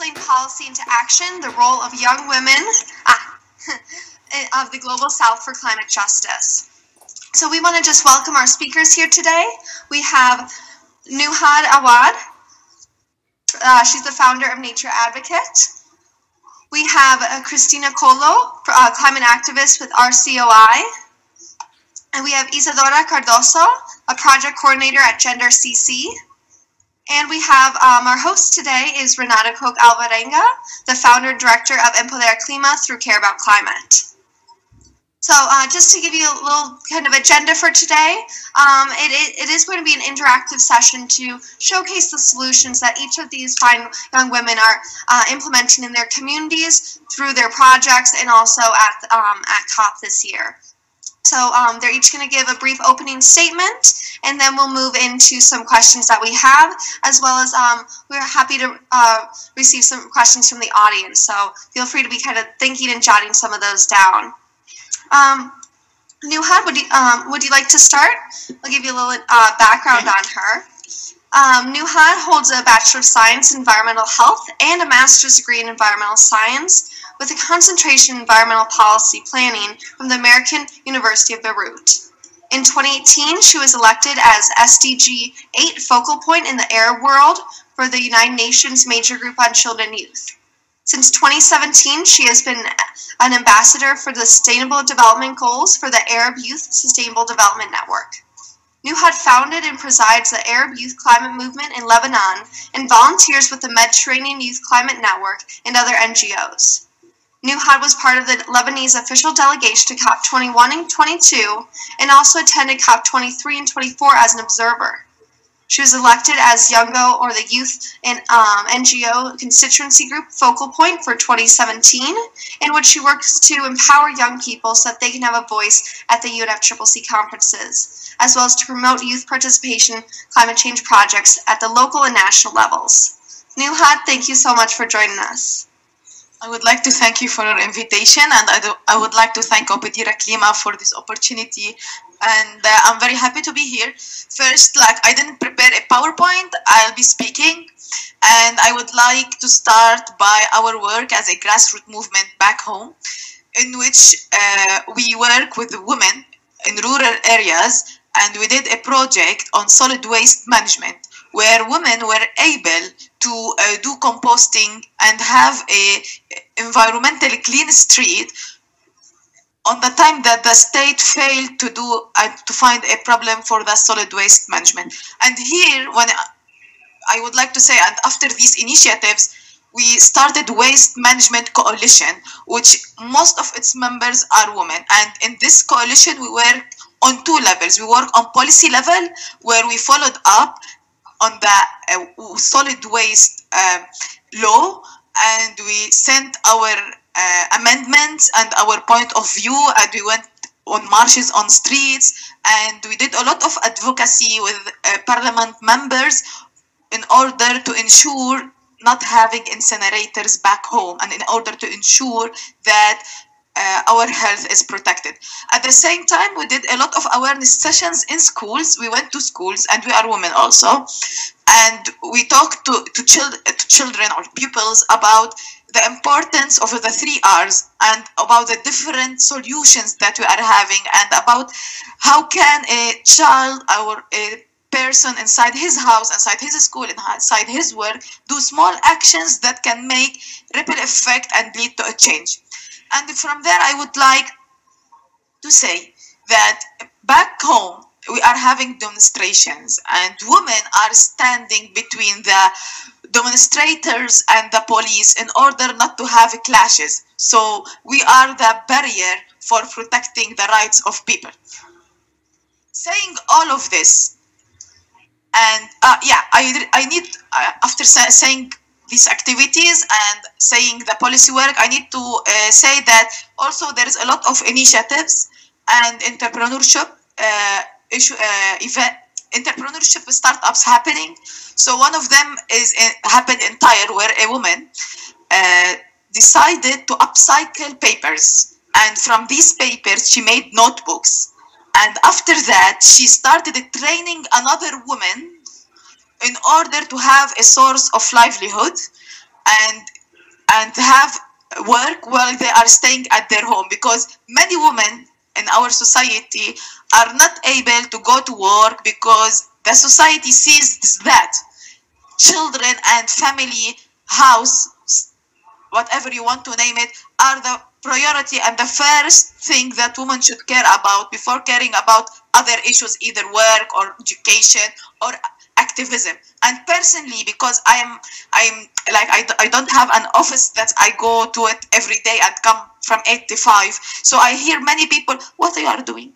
Translating policy into action, the role of young women of the Global South for climate justice. So we want to just welcome our speakers here today. We have Nuhad Awad. She's the founder of Nature Advocate. We have Christina Colo, climate activist with RCOI. And we have Isadora Cardoso, a project coordinator at Gender CC. And we have our host today is Renata Koch Alvarenga, the founder and director of EmpoderaClima through Care About Climate. So just to give you a little kind of agenda for today, it is going to be an interactive session to showcase the solutions that each of these fine young women are implementing in their communities through their projects and also at COP this year. So they're each going to give a brief opening statement, and then we'll move into some questions that we have, as well as we're happy to receive some questions from the audience. So feel free to be kind of thinking and jotting some of those down. Nuhad, would you like to start? I'll give you a little background on her. Nuhad holds a Bachelor of Science in Environmental Health and a Master's degree in Environmental Science with a concentration in Environmental Policy Planning from the American University of Beirut. In 2018, she was elected as SDG 8 focal point in the Arab world for the United Nations Major Group on Children and Youth. Since 2017, she has been an ambassador for the Sustainable Development Goals for the Arab Youth Sustainable Development Network. Nuhad founded and presides the Arab Youth Climate Movement in Lebanon and volunteers with the Mediterranean Youth Climate Network and other NGOs. Nuhad was part of the Lebanese official delegation to COP21 and 22 and also attended COP23 and 24 as an observer. She was elected as Youngo, or the Youth and NGO Constituency Group Focal Point for 2017, in which she works to empower young people so that they can have a voice at the UNFCCC conferences, as well as to promote youth participation in climate change projects at the local and national levels. Nuhad, thank you so much for joining us. I would like to thank you for your invitation, and I would like to thank EmpoderaClima for this opportunity, and I'm very happy to be here. First, I didn't prepare a PowerPoint, I'll be speaking, and I would like to start by our work as a grassroots movement back home, in which we work with women in rural areas, and we did a project on solid waste management, where women were able to do composting and have a environmentally clean street on the time that the state failed to find a problem for the solid waste management. And here, when I would like to say, and after these initiatives, we started Waste Management Coalition, which most of its members are women. And in this coalition, we work on two levels. We work on policy level, where we followed up on the solid waste law, and we sent our amendments and our point of view, and we went on marches on streets, and we did a lot of advocacy with parliament members in order to ensure not having incinerators back home, and in order to ensure that our health is protected. At the same time, we did a lot of awareness sessions in schools. We went to schools, and we are women also, and we talked to children or pupils about the importance of the 3 R's and about the different solutions that we are having, and about how can a child or a person inside his house, inside his school, inside his work, do small actions that can make ripple effect and lead to a change. And from there, I would like to say that back home, we are having demonstrations, and women are standing between the demonstrators and the police in order not to have clashes. So we are the barrier for protecting the rights of people. Saying all of this, and I need, after saying these activities and saying the policy work, I need to say that also there is a lot of initiatives and entrepreneurship entrepreneurship startups happening. So one of them happened in Tyre, where a woman decided to upcycle papers, and from these papers she made notebooks. And after that, she started training another woman in order to have a source of livelihood. and have work while they are staying at their home, because many women in our society are not able to go to work because the society sees that children and family, house, whatever you want to name it, are the priority and the first thing that women should care about before caring about other issues, either work or education or activism. And personally, because I'm like, I don't have an office that I go to it every day and come from 8 to 5. So I hear many people, what you are doing?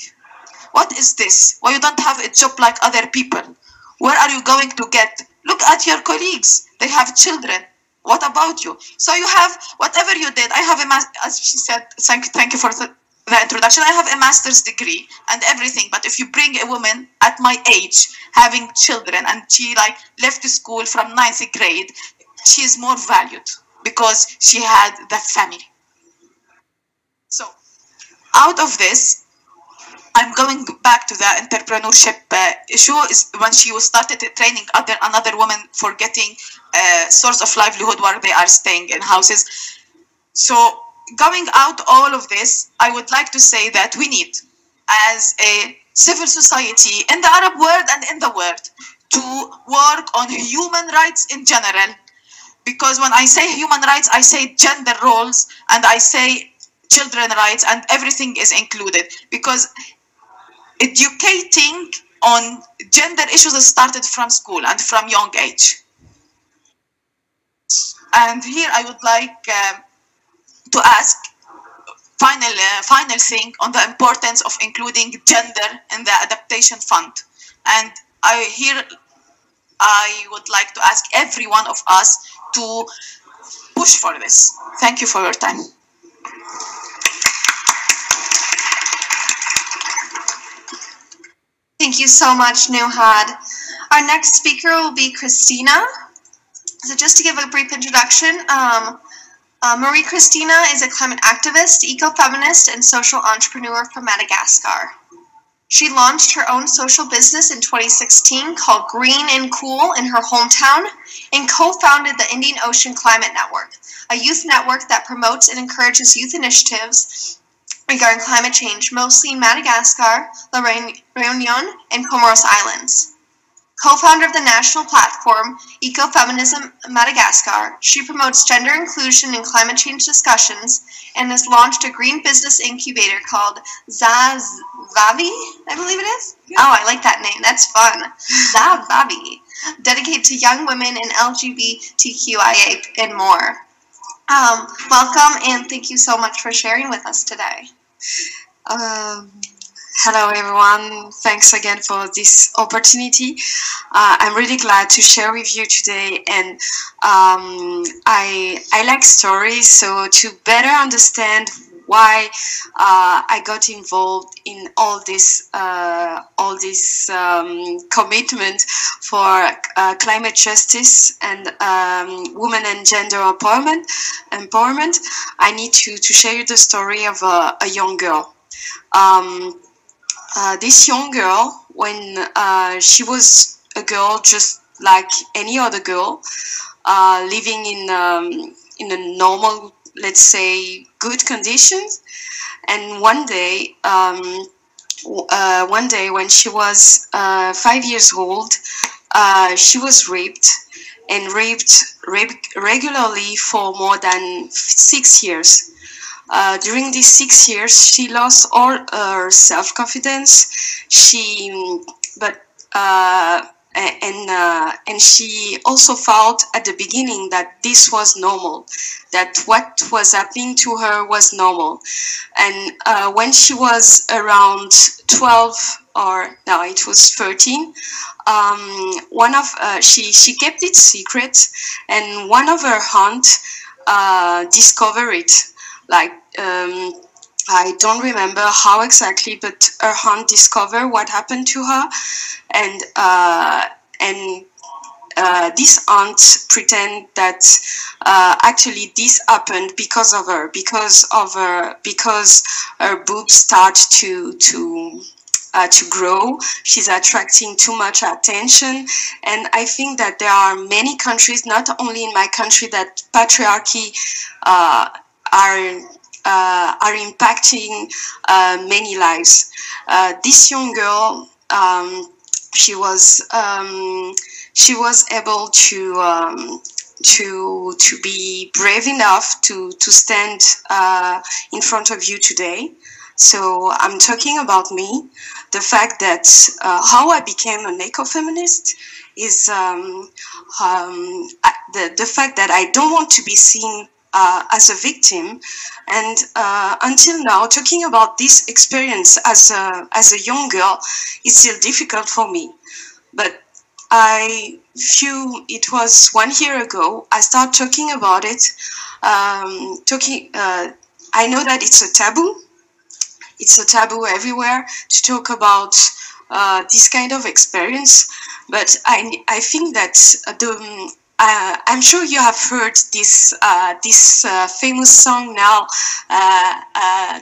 What is this? Why you don't have a job like other people? Where are you going to get? Look at your colleagues. They have children. What about you? So you have, whatever you did, I have as she said, thank you for the introduction. I have a master's degree and everything, but if you bring a woman at my age having children and she like left the school from 9th grade, she is more valued because she had the family. So out of this, I'm going back to the entrepreneurship issue. Is when she started training another woman for getting a source of livelihood while they are staying in houses. So going out all of this, I would like to say that we need, as a civil society in the Arab world and in the world, to work on human rights in general. Because when I say human rights, I say gender roles and I say children rights, and everything is included. Because educating on gender issues started from school and from young age. And here I would like to ask final thing on the importance of including gender in the adaptation fund. And I would like to ask every one of us to push for this. Thank you for your time. Thank you so much, Nuhad. Our next speaker will be Christina. So just to give a brief introduction, Marie Christina is a climate activist, ecofeminist, and social entrepreneur from Madagascar. She launched her own social business in 2016 called Green and Cool in her hometown and co-founded the Indian Ocean Climate Network, a youth network that promotes and encourages youth initiatives regarding climate change, mostly in Madagascar, La Réunion, and Comoros Islands. Co-founder of the national platform Ecofeminism Madagascar, she promotes gender inclusion in climate change discussions and has launched a green business incubator called Zavavi, I believe it is? Yeah. Oh, I like that name. That's fun. Zavavi, dedicated to young women and LGBTQIA and more. Welcome, and thank you so much for sharing with us today. Hello everyone, thanks again for this opportunity. I'm really glad to share with you today, and I like stories, so to better understand why I got involved in all this commitment for climate justice and women and gender empowerment, I need to share you the story of a young girl. This young girl, when she was a girl just like any other girl, living in a normal, let's say, good conditions, and one day when she was 5 years old, she was raped regularly for more than 6 years. During these 6 years, she lost all her self-confidence. And she also felt at the beginning that this was normal, that what was happening to her was normal. And when she was around 12, or no, it was 13, she kept it secret, and one of her aunts discovered it. Like, I don't remember how exactly, but her aunt discovered what happened to her, and this aunt pretend that actually this happened because her boobs start to to grow. She's attracting too much attention, and I think that there are many countries, not only in my country, that patriarchy are impacting many lives. This young girl, she was able to be brave enough to stand in front of you today. So I'm talking about me. The fact that how I became an ecofeminist is the fact that I don't want to be seen as a victim. And until now, talking about this experience as a young girl, it's still difficult for me. But it was 1 year ago, I started talking about it. I know that it's a taboo. It's a taboo everywhere to talk about this kind of experience. But I think that I'm sure you have heard this famous song now,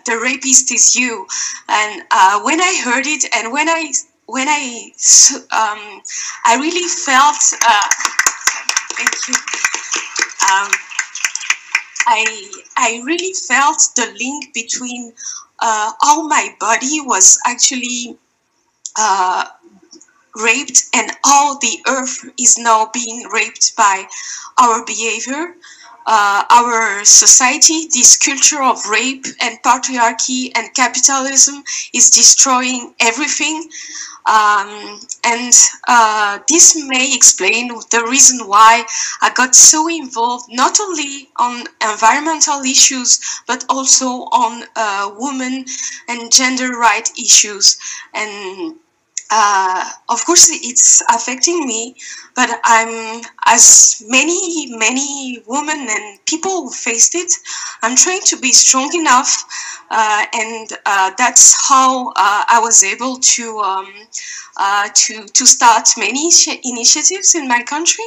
"The Rapist Is You," and when I heard it, and when I really felt. Thank you. I really felt the link between how my body was actually raped and how the earth is now being raped by our behavior. Our society, this culture of rape and patriarchy and capitalism is destroying everything. And this may explain the reason why I got so involved, not only on environmental issues, but also on women and gender rights issues. And of course, it's affecting me, but as many women and people who faced it, I'm trying to be strong enough, and that's how I was able to start many initiatives in my country.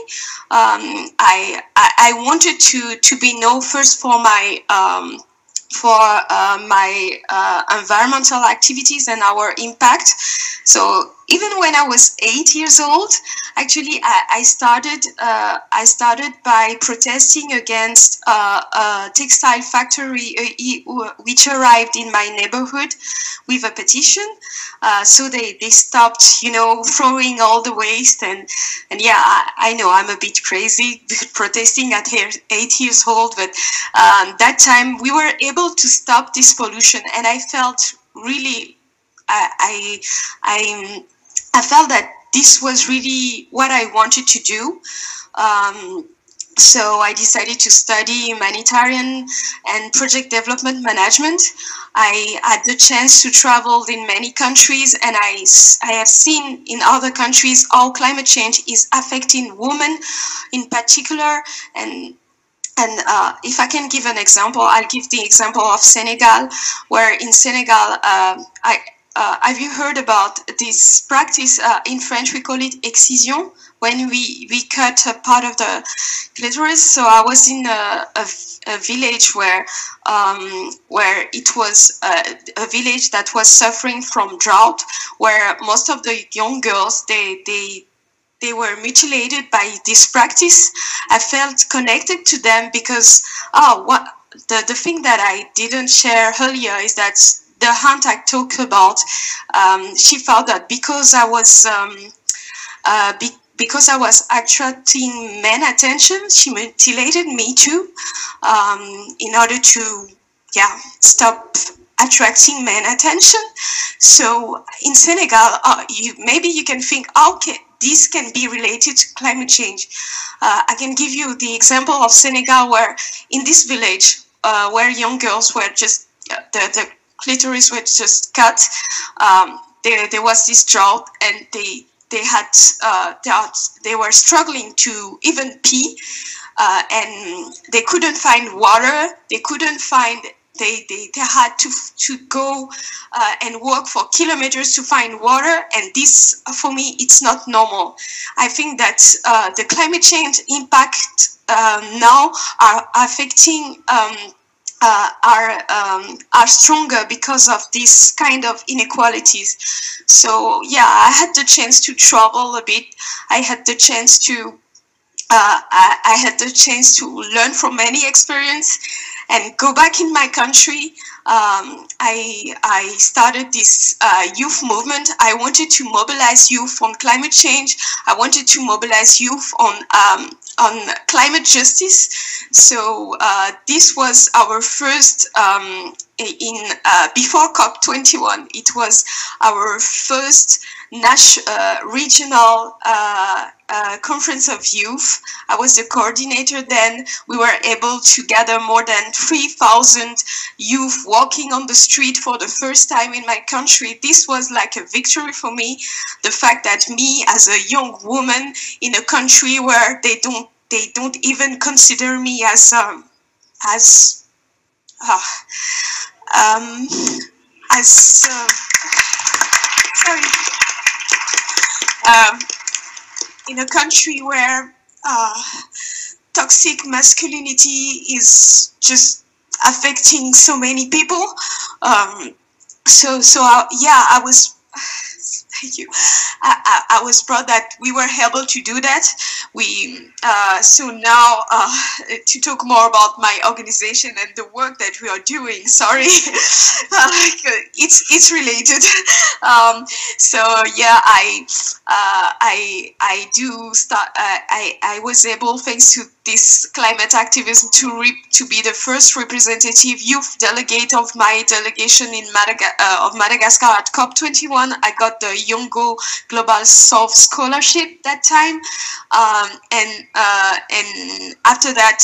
I wanted to be known first for my environmental activities and our impact. So even when I was 8 years old, actually I started by protesting against a textile factory which arrived in my neighborhood with a petition. So they stopped, throwing all the waste, and yeah, I know I'm a bit crazy protesting at 8 years old, but that time we were able to stop this pollution, and I felt really, I felt that this was really what I wanted to do. So I decided to study humanitarian and project development management. I had the chance to travel in many countries, and I have seen in other countries how climate change is affecting women in particular. And if I can give an example, I'll give the example of Senegal, where in Senegal, have you heard about this practice? In French, we call it excision, when we cut a part of the clitoris. So I was in a village where it was a village that was suffering from drought, where most of the young girls, they were mutilated by this practice. I felt connected to them because the thing that I didn't share earlier is that the aunt I talked about, she felt that because I was attracting men attention, she mutilated me too, in order to stop attracting men attention. So in Senegal, maybe you can think, okay, this can be related to climate change. I can give you the example of Senegal, where in this village, where young girls were just, the clitoris was just cut, there was this drought, and they were struggling to even pee, and they couldn't find water. They had to go and walk for kilometers to find water, and this, for me, it's not normal. I think that the climate change impact now are affecting are stronger because of this kind of inequalities. So yeah, I had the chance to travel a bit. I had the chance to I had the chance to learn from many experience and go back in my country. I started this youth movement. I wanted to mobilize youth on climate change. I wanted to mobilize youth on climate justice. So this was our first before COP21. It was our first regional conference of youth. I was the coordinator then. We were able to gather more than 3,000 youth walking on the street for the first time in my country. This was like a victory for me. The fact that me as a young woman in a country where they don't even consider me as sorry. In a country where toxic masculinity is just affecting so many people. Yeah, I was. Thank you. I was proud that we were able to do that. So now to talk more about my organization and the work that we are doing. Sorry, it's related. So yeah, I was able, thanks to this climate activism, to be the first representative youth delegate of my delegation in Madagascar at COP21. I got the Yongo Global South Scholarship that time, and after that,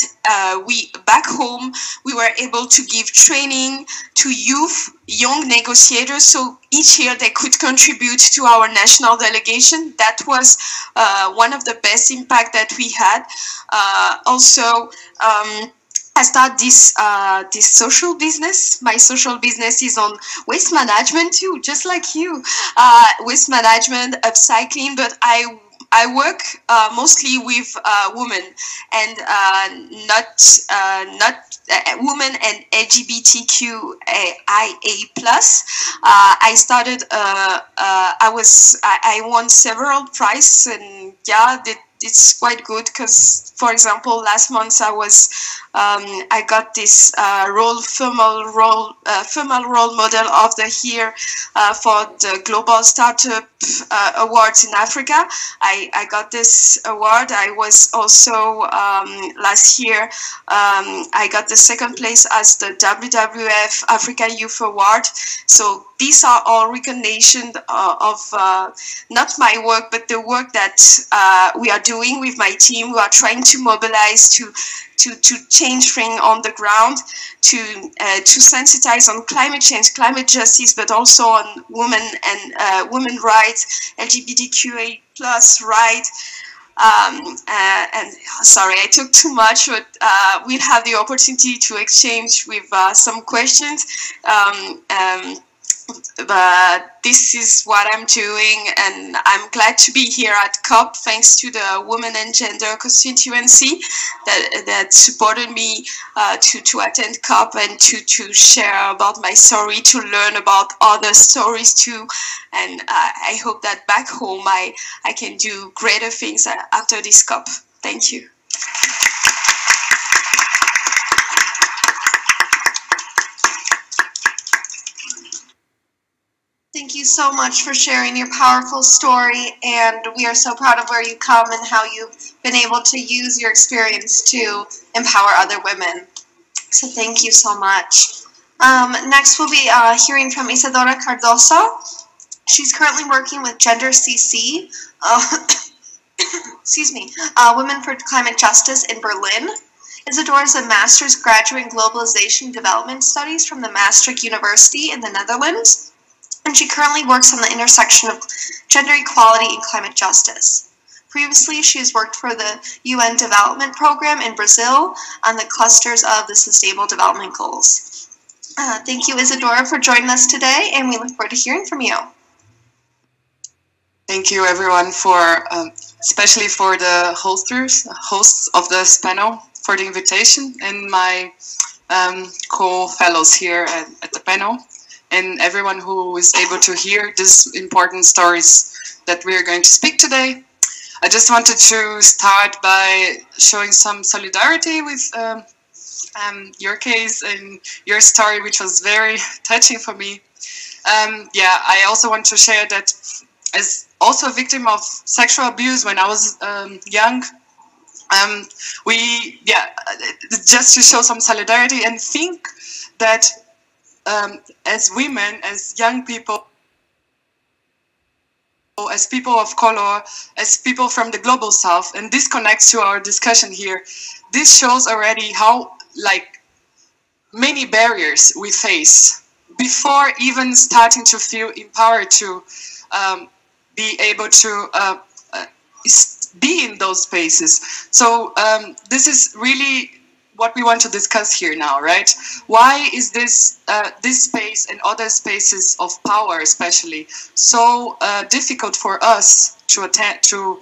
back home we were able to give training to young negotiators, so each year they could contribute to our national delegation. That was one of the best impact that we had. I started this social business. My social business is on waste management too, just like you. Waste management, upcycling, but I work mostly with women and not women and LGBTQIA plus. I started. I won several prizes, and yeah, it's quite good because, for example, last month I got this female role model of the year for the Global Startup Awards in Africa. I got this award. I was also last year I got the second place as the WWF Africa Youth Award. So these are all recognition of not my work, but the work that we are doing with my team. We are trying to mobilize to change things on the ground, to sensitize on climate change, climate justice, but also on women and women rights, LGBTQA plus rights. And sorry, I took too much, but we'll have the opportunity to exchange with some questions. But this is what I'm doing, and I'm glad to be here at COP, thanks to the Women and Gender constituency that supported me to attend COP and to share about my story, to learn about other stories too. And I hope that back home I can do greater things after this COP. Thank you. Thank you so much for sharing your powerful story, and we are so proud of where you come and how you've been able to use your experience to empower other women. So thank you so much. Next we'll be hearing from Isadora Cardoso. She's currently working with Gender CC, excuse me, Women for Climate Justice in Berlin. Isadora is a master's graduate in Globalization Development Studies from the Maastricht University in the Netherlands, and she currently works on the intersection of gender equality and climate justice. Previously, she has worked for the UN Development Program in Brazil on the clusters of the Sustainable Development Goals. Thank you, Isadora, for joining us today, and we look forward to hearing from you. Thank you, everyone, for especially for the hosts of this panel, for the invitation. And my co-fellows here at the panel, and everyone who is able to hear these important stories that we are going to speak today. I just wanted to start by showing some solidarity with your case and your story, which was very touching for me. I also want to share that as also a victim of sexual abuse when I was young, just to show some solidarity and think that as women, as young people, as people of color, as people from the global south, and this connects to our discussion here, this shows already how many barriers we face before even starting to feel empowered to be able to be in those spaces. So this is really what we want to discuss here now, right? Why is this space and other spaces of power, especially, so difficult for us to attend to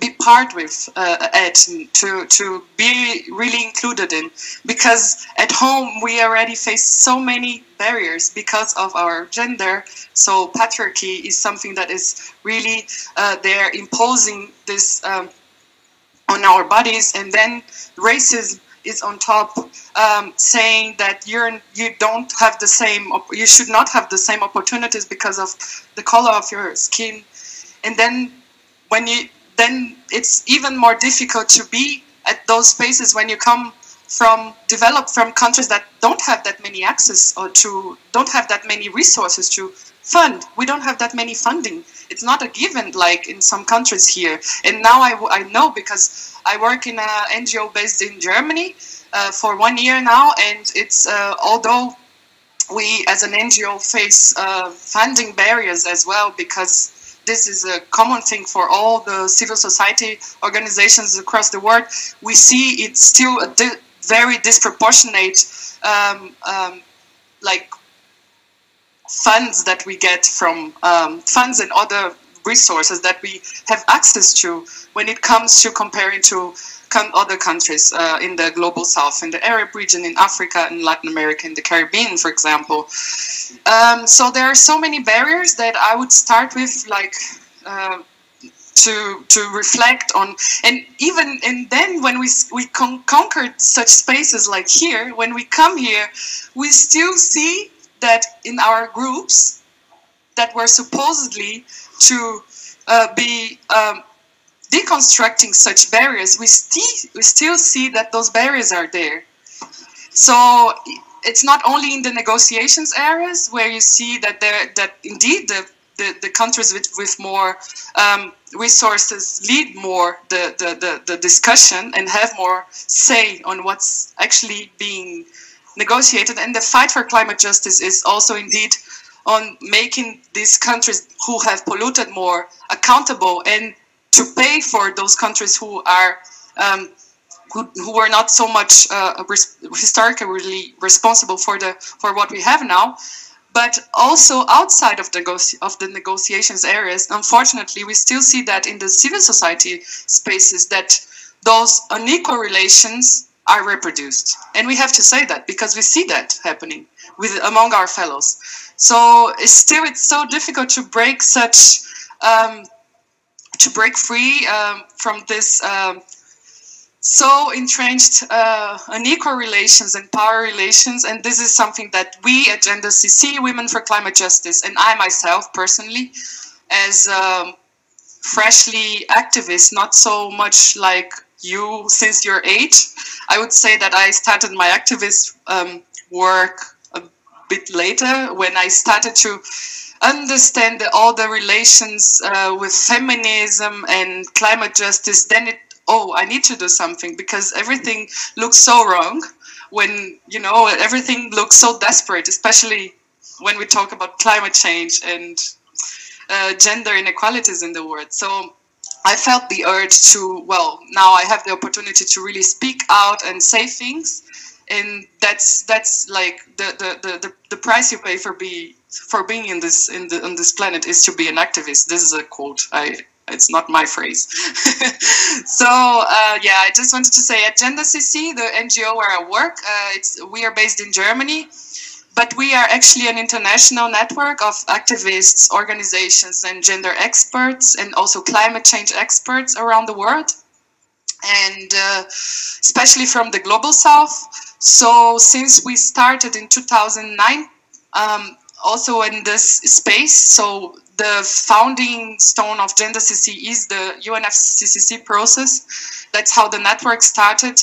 be part with to be really included in? Because at home we already face so many barriers because of our gender. So patriarchy is something that is really they're imposing this on our bodies, and then racism is on top, saying that you don't have the same, you should not have the same opportunities because of the color of your skin. And then then it's even more difficult to be at those spaces when you come from countries that don't have that many access or don't have that many resources to fund. We don't have that many funding. It's not a given like in some countries here. And now I know, because I work in an NGO based in Germany for 1 year now, and it's although we as an NGO face funding barriers as well, because this is a common thing for all the civil society organizations across the world, we see it's still a very disproportionate funds that we get from funds and other resources that we have access to when it comes to comparing to other countries in the global south, in the Arab region, in Africa, in Latin America, in the Caribbean, for example. So there are so many barriers that I would start with, to reflect on, and then when we conquered such spaces like here, when we come here, we still see that in our groups that were supposedly to be deconstructing such barriers, we still see that those barriers are there. So it's not only in the negotiations areas where you see that indeed the countries with more resources lead more the discussion and have more say on what's actually being negotiated. And the fight for climate justice is also indeed on making these countries who have polluted more accountable, and to pay for those countries who are who are not so much historically responsible for what we have now. But also outside of the negotiations areas, unfortunately, we still see that in the civil society spaces that those unequal relations are reproduced. And we have to say that because we see that happening among our fellows. So it's so difficult to break free from this so entrenched unequal relations and power relations. And this is something that we at Gender CC, Women for Climate Justice, and I myself personally, as freshly activist, not so much like you since your age, I would say that I started my activist work a bit later, when I started to understand all the relations with feminism and climate justice. Then I need to do something, because everything looks so wrong when, everything looks so desperate, especially when we talk about climate change and gender inequalities in the world. So I felt the urge to, now I have the opportunity to really speak out and say things, and that's like the price you pay for being on this planet is to be an activist. This is a quote I It's not my phrase. So yeah, I just wanted to say at Gender CC, the NGO where I work, we are based in Germany, but we are actually an international network of activists, organizations, and gender experts, and also climate change experts around the world, and especially from the global south. So since we started in 2009, also in this space, so the founding stone of Gender CC is the UNFCCC process. That's how the network started.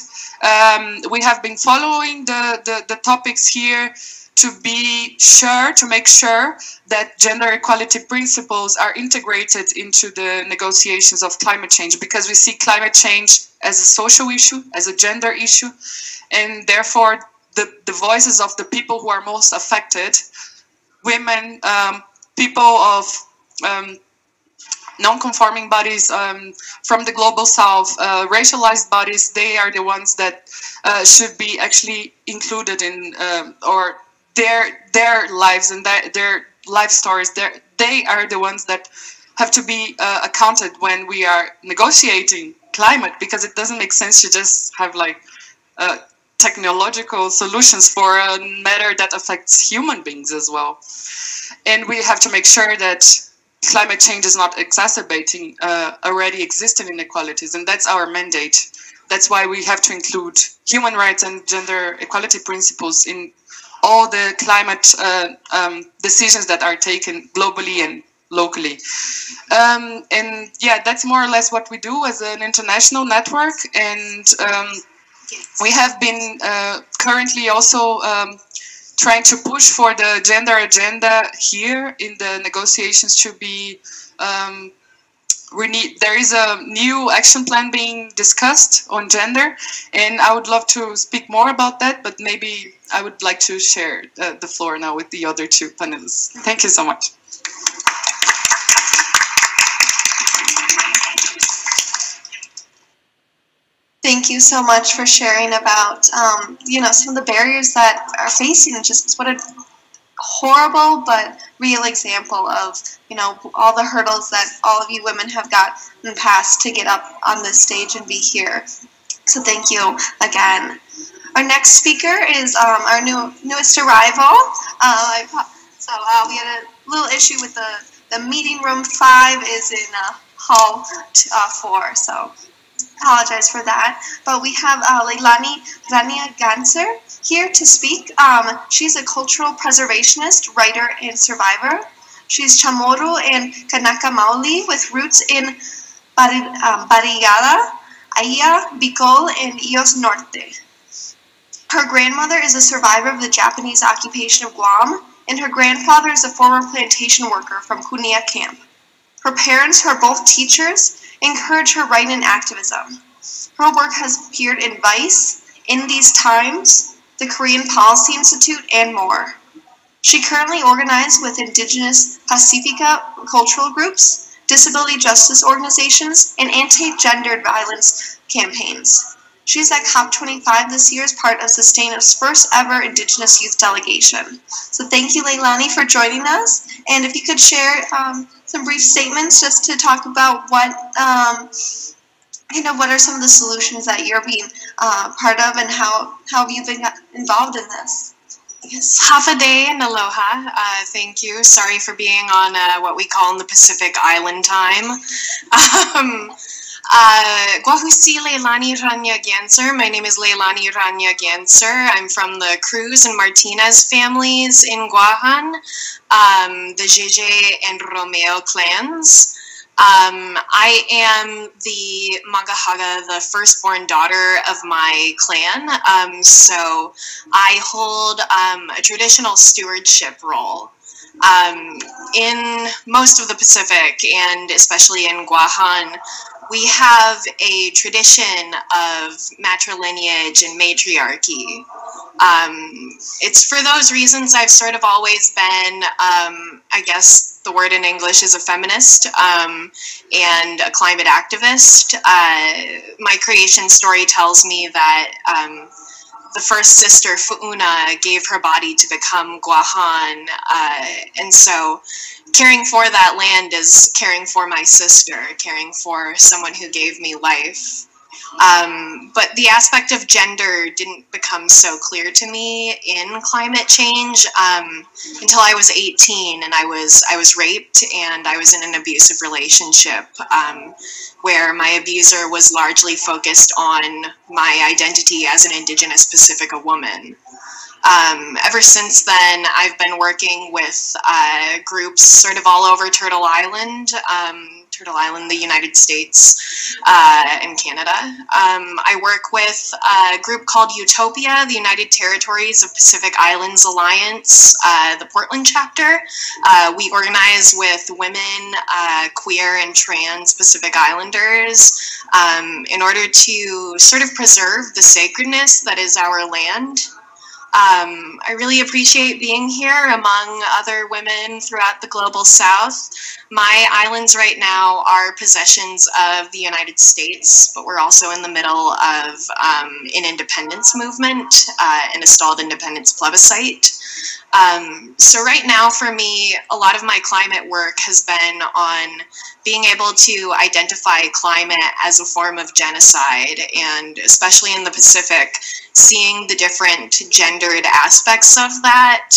We have been following the topics here to make sure that gender equality principles are integrated into the negotiations of climate change, because we see climate change as a social issue, as a gender issue, and therefore the voices of the people who are most affected, women, people of non-conforming bodies from the global south, racialized bodies, they are the ones that should be actually included in, or their lives and their life stories, they are the ones that have to be accounted when we are negotiating climate, because it doesn't make sense to just have like technological solutions for a matter that affects human beings as well. And we have to make sure that climate change is not exacerbating already existing inequalities, and that's our mandate. That's why we have to include human rights and gender equality principles in all the climate decisions that are taken globally and locally. And yeah, that's more or less what we do as an international network. And we have been currently also trying to push for the gender agenda here in the negotiations to be there is a new action plan being discussed on gender, and I would love to speak more about that, but maybe I would like to share the floor now with the other two panelists. Thank you so much. Thank you so much for sharing about, some of the barriers that are facing, and just what a horrible but real example of, all the hurdles that all of you women have gotten past to get up on this stage and be here. So thank you again. Our next speaker is our newest arrival. We had a little issue with the meeting room 5 is in hall 4, so apologize for that. But we have Leilani Rania Ganser here to speak. She's a cultural preservationist, writer, and survivor. She's Chamorro and Kanaka Maoli with roots in Barigala, Aya, Bicol, and Ios Norte. Her grandmother is a survivor of the Japanese occupation of Guam, and her grandfather is a former plantation worker from Kunia Camp. Her parents, who are both teachers, encourage her writing and activism. Her work has appeared in Vice, In These Times, the Korean Policy Institute, and more. She currently organizes with Indigenous Pacifica cultural groups, disability justice organizations, and anti-gendered violence campaigns. She's at COP25 this year as part of Sustaina's first ever Indigenous youth delegation. So thank you, Leilani, for joining us. And if you could share some brief statements just to talk about what are some of the solutions that you're being part of, and how have you been involved in this? Yes. Half a day and aloha. Thank you. Sorry for being on what we call in the Pacific Island time. Guahusi Leilani Rania Ganser. My name is Leilani Rania Ganser. I'm from the Cruz and Martinez families in Guahan, the Jeje and Romeo clans. I am the Magahaga, the firstborn daughter of my clan, so I hold a traditional stewardship role in most of the Pacific, and especially in Guahan. We have a tradition of matrilineage and matriarchy. It's for those reasons I've sort of always been, I guess the word in English is a feminist, and a climate activist. My creation story tells me that the first sister, Fu'una, gave her body to become Guahan, and so caring for that land is caring for my sister, caring for someone who gave me life. But the aspect of gender didn't become so clear to me in climate change until I was 18, and I was raped, and I was in an abusive relationship where my abuser was largely focused on my identity as an Indigenous Pacifica woman. Ever since then, I've been working with groups sort of all over Turtle Island, the United States, and Canada. I work with a group called Utopia, the United Territories of Pacific Islands Alliance, the Portland chapter. We organize with women, queer and trans Pacific Islanders in order to sort of preserve the sacredness that is our land. I really appreciate being here among other women throughout the global South. My islands right now are possessions of the United States, but we're also in the middle of an independence movement, an stalled independence plebiscite. So right now for me, a lot of my climate work has been on being able to identify climate as a form of genocide, and especially in the Pacific, seeing the different gendered aspects of that.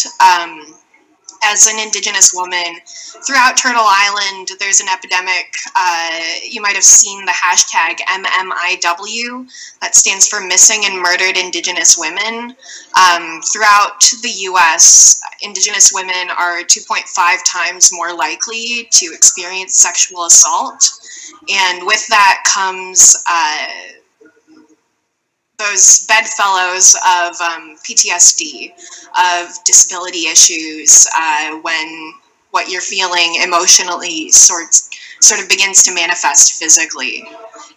As an Indigenous woman, throughout Turtle Island, there's an epidemic. You might have seen the hashtag MMIW. That stands for Missing and Murdered Indigenous Women. Throughout the U.S., Indigenous women are 2.5 times more likely to experience sexual assault. And with that comes those bedfellows of PTSD, of disability issues, when what you're feeling emotionally sort of begins to manifest physically.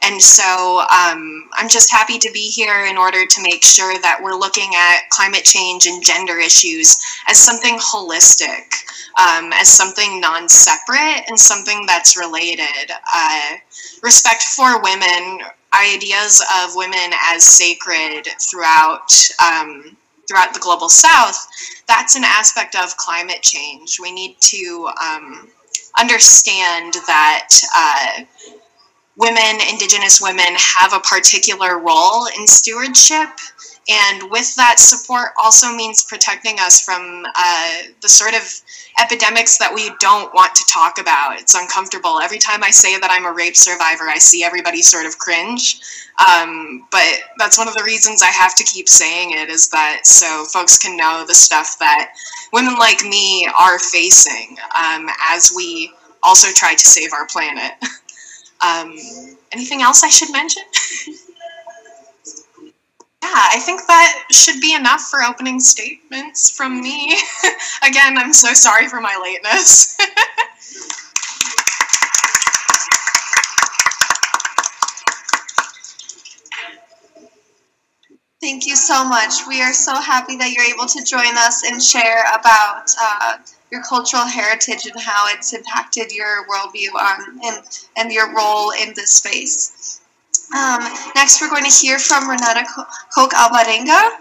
And so I'm just happy to be here in order to make sure that we're looking at climate change and gender issues as something holistic, as something non-separate and something that's related. Respect for women, ideas of women as sacred throughout the global South, that's an aspect of climate change. We need to understand that women, Indigenous women, have a particular role in stewardship, and with that support also means protecting us from the sort of epidemics that we don't want to talk about. It's uncomfortable. Every time I say that I'm a rape survivor, I see everybody sort of cringe. But that's one of the reasons I have to keep saying it, is that so folks can know the stuff that women like me are facing as we also try to save our planet. Anything else I should mention? Yeah, I think that should be enough for opening statements from me. Again, I'm so sorry for my lateness. Thank you so much. We are so happy that you're able to join us and share about your cultural heritage and how it's impacted your worldview and your role in this space. Next, we're going to hear from Renata Koch Alvarenga.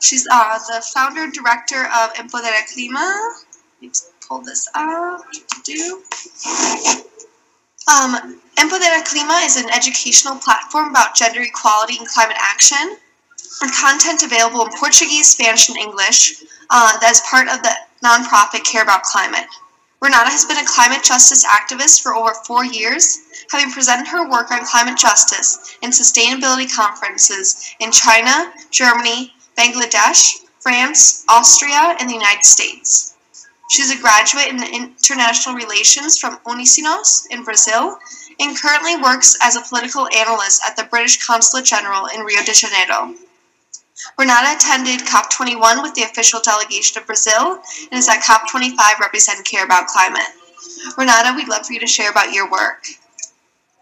She's the founder director of EmpoderaClima. Let me pull this up. EmpoderaClima is an educational platform about gender equality and climate action, and content available in Portuguese, Spanish, and English that is part of the nonprofit Care About Climate. Renata has been a climate justice activist for over 4 years, having presented her work on climate justice and sustainability conferences in China, Germany, Bangladesh, France, Austria, and the United States. She's a graduate in international relations from Unicinos in Brazil, and currently works as a political analyst at the British Consulate General in Rio de Janeiro. Renata attended COP21 with the official delegation of Brazil and is at COP25 representing Care About Climate. Renata, we'd love for you to share about your work.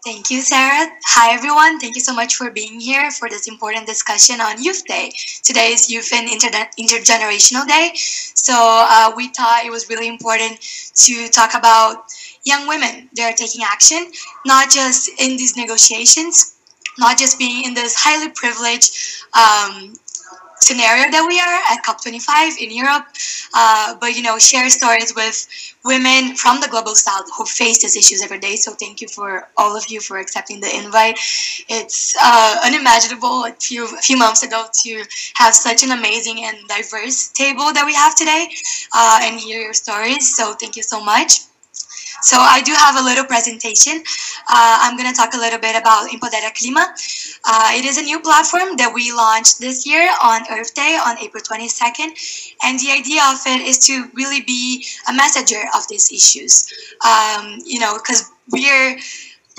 Thank you, Sarah. Hi, everyone. Thank you so much for being here for this important discussion on Youth Day. Today is Youth and Intergenerational Day, so we thought it was really important to talk about young women. They're taking action, not just in these negotiations, not just being in this highly privileged scenario that we are at COP25 in Europe, but share stories with women from the global south who face these issues every day. So thank you for all of you for accepting the invite. It's unimaginable a few months ago to have such an amazing and diverse table that we have today and hear your stories. So thank you so much. So I do have a little presentation. I'm going to talk a little bit about EmpoderaClima. It is a new platform that we launched this year on Earth Day on April 22nd. And the idea of it is to really be a messenger of these issues. Because we're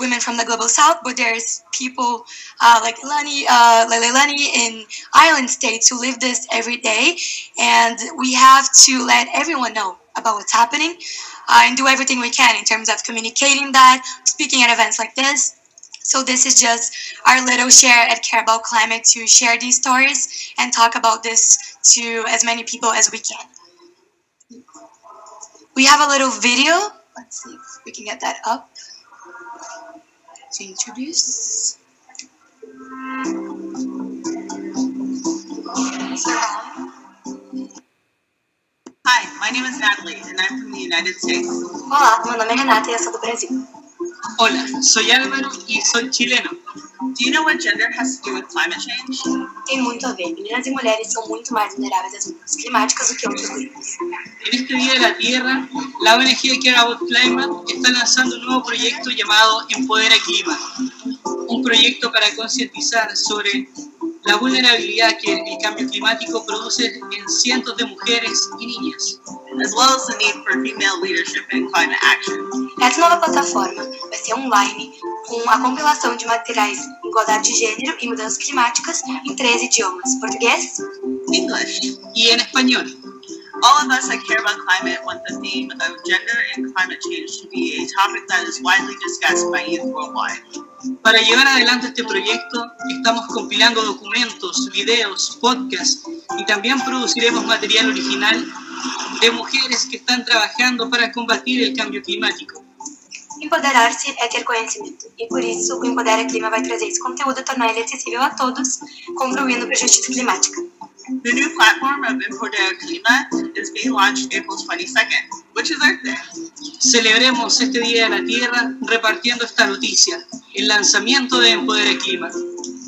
women from the global south, but there's people like Leilani in island states who live this every day. And we have to let everyone know about what's happening and do everything we can in terms of communicating that, speaking at events like this. So this is just our little share at Care About Climate to share these stories and talk about this to as many people as we can. We have a little video. Let's see if we can get that up to introduce. Hi, my name is Natalie, and I'm from the United States. Olá, meu nome é Renata e eu sou do Brasil. Hola, soy Álvaro y soy chileno. Do you know what gender has to do with climate change? Tem muito a ver. Meninas e mulheres são muito mais vulneráveis às mudanças climáticas do que outros grupos. En este Día de la Tierra, la ONG Care About Climate está lanzando un nuevo proyecto llamado EmpoderaClima, un proyecto para concientizar sobre la vulnerabilidad que el cambio climático produce en cientos de mujeres y niñas, as well as the need for female leadership in climate action. Essa nova plataforma vai ser online com a compilação de materiais em igualdade de gênero e mudanças climáticas em 13 idiomas: português, English, y en español. All of us at Care About Climate want the theme of gender and climate change to be a topic that is widely discussed by youth worldwide. Para llevar adelante este proyecto, estamos compilando documentos, videos, podcasts y también produciremos material original de mujeres que están trabajando para combatir el cambio climático. Empoderar-se é ter conhecimento, e por isso o EmpoderaClima vai trazer esse conteúdo e tornar ele acessível a todos, contribuindo para a justiça climática. The new platform of EmpoderaClima is being launched April 22nd, which is Earth Day. Celebremos este Día de la Tierra repartiendo esta noticia, el lanzamiento de EmpoderaClima.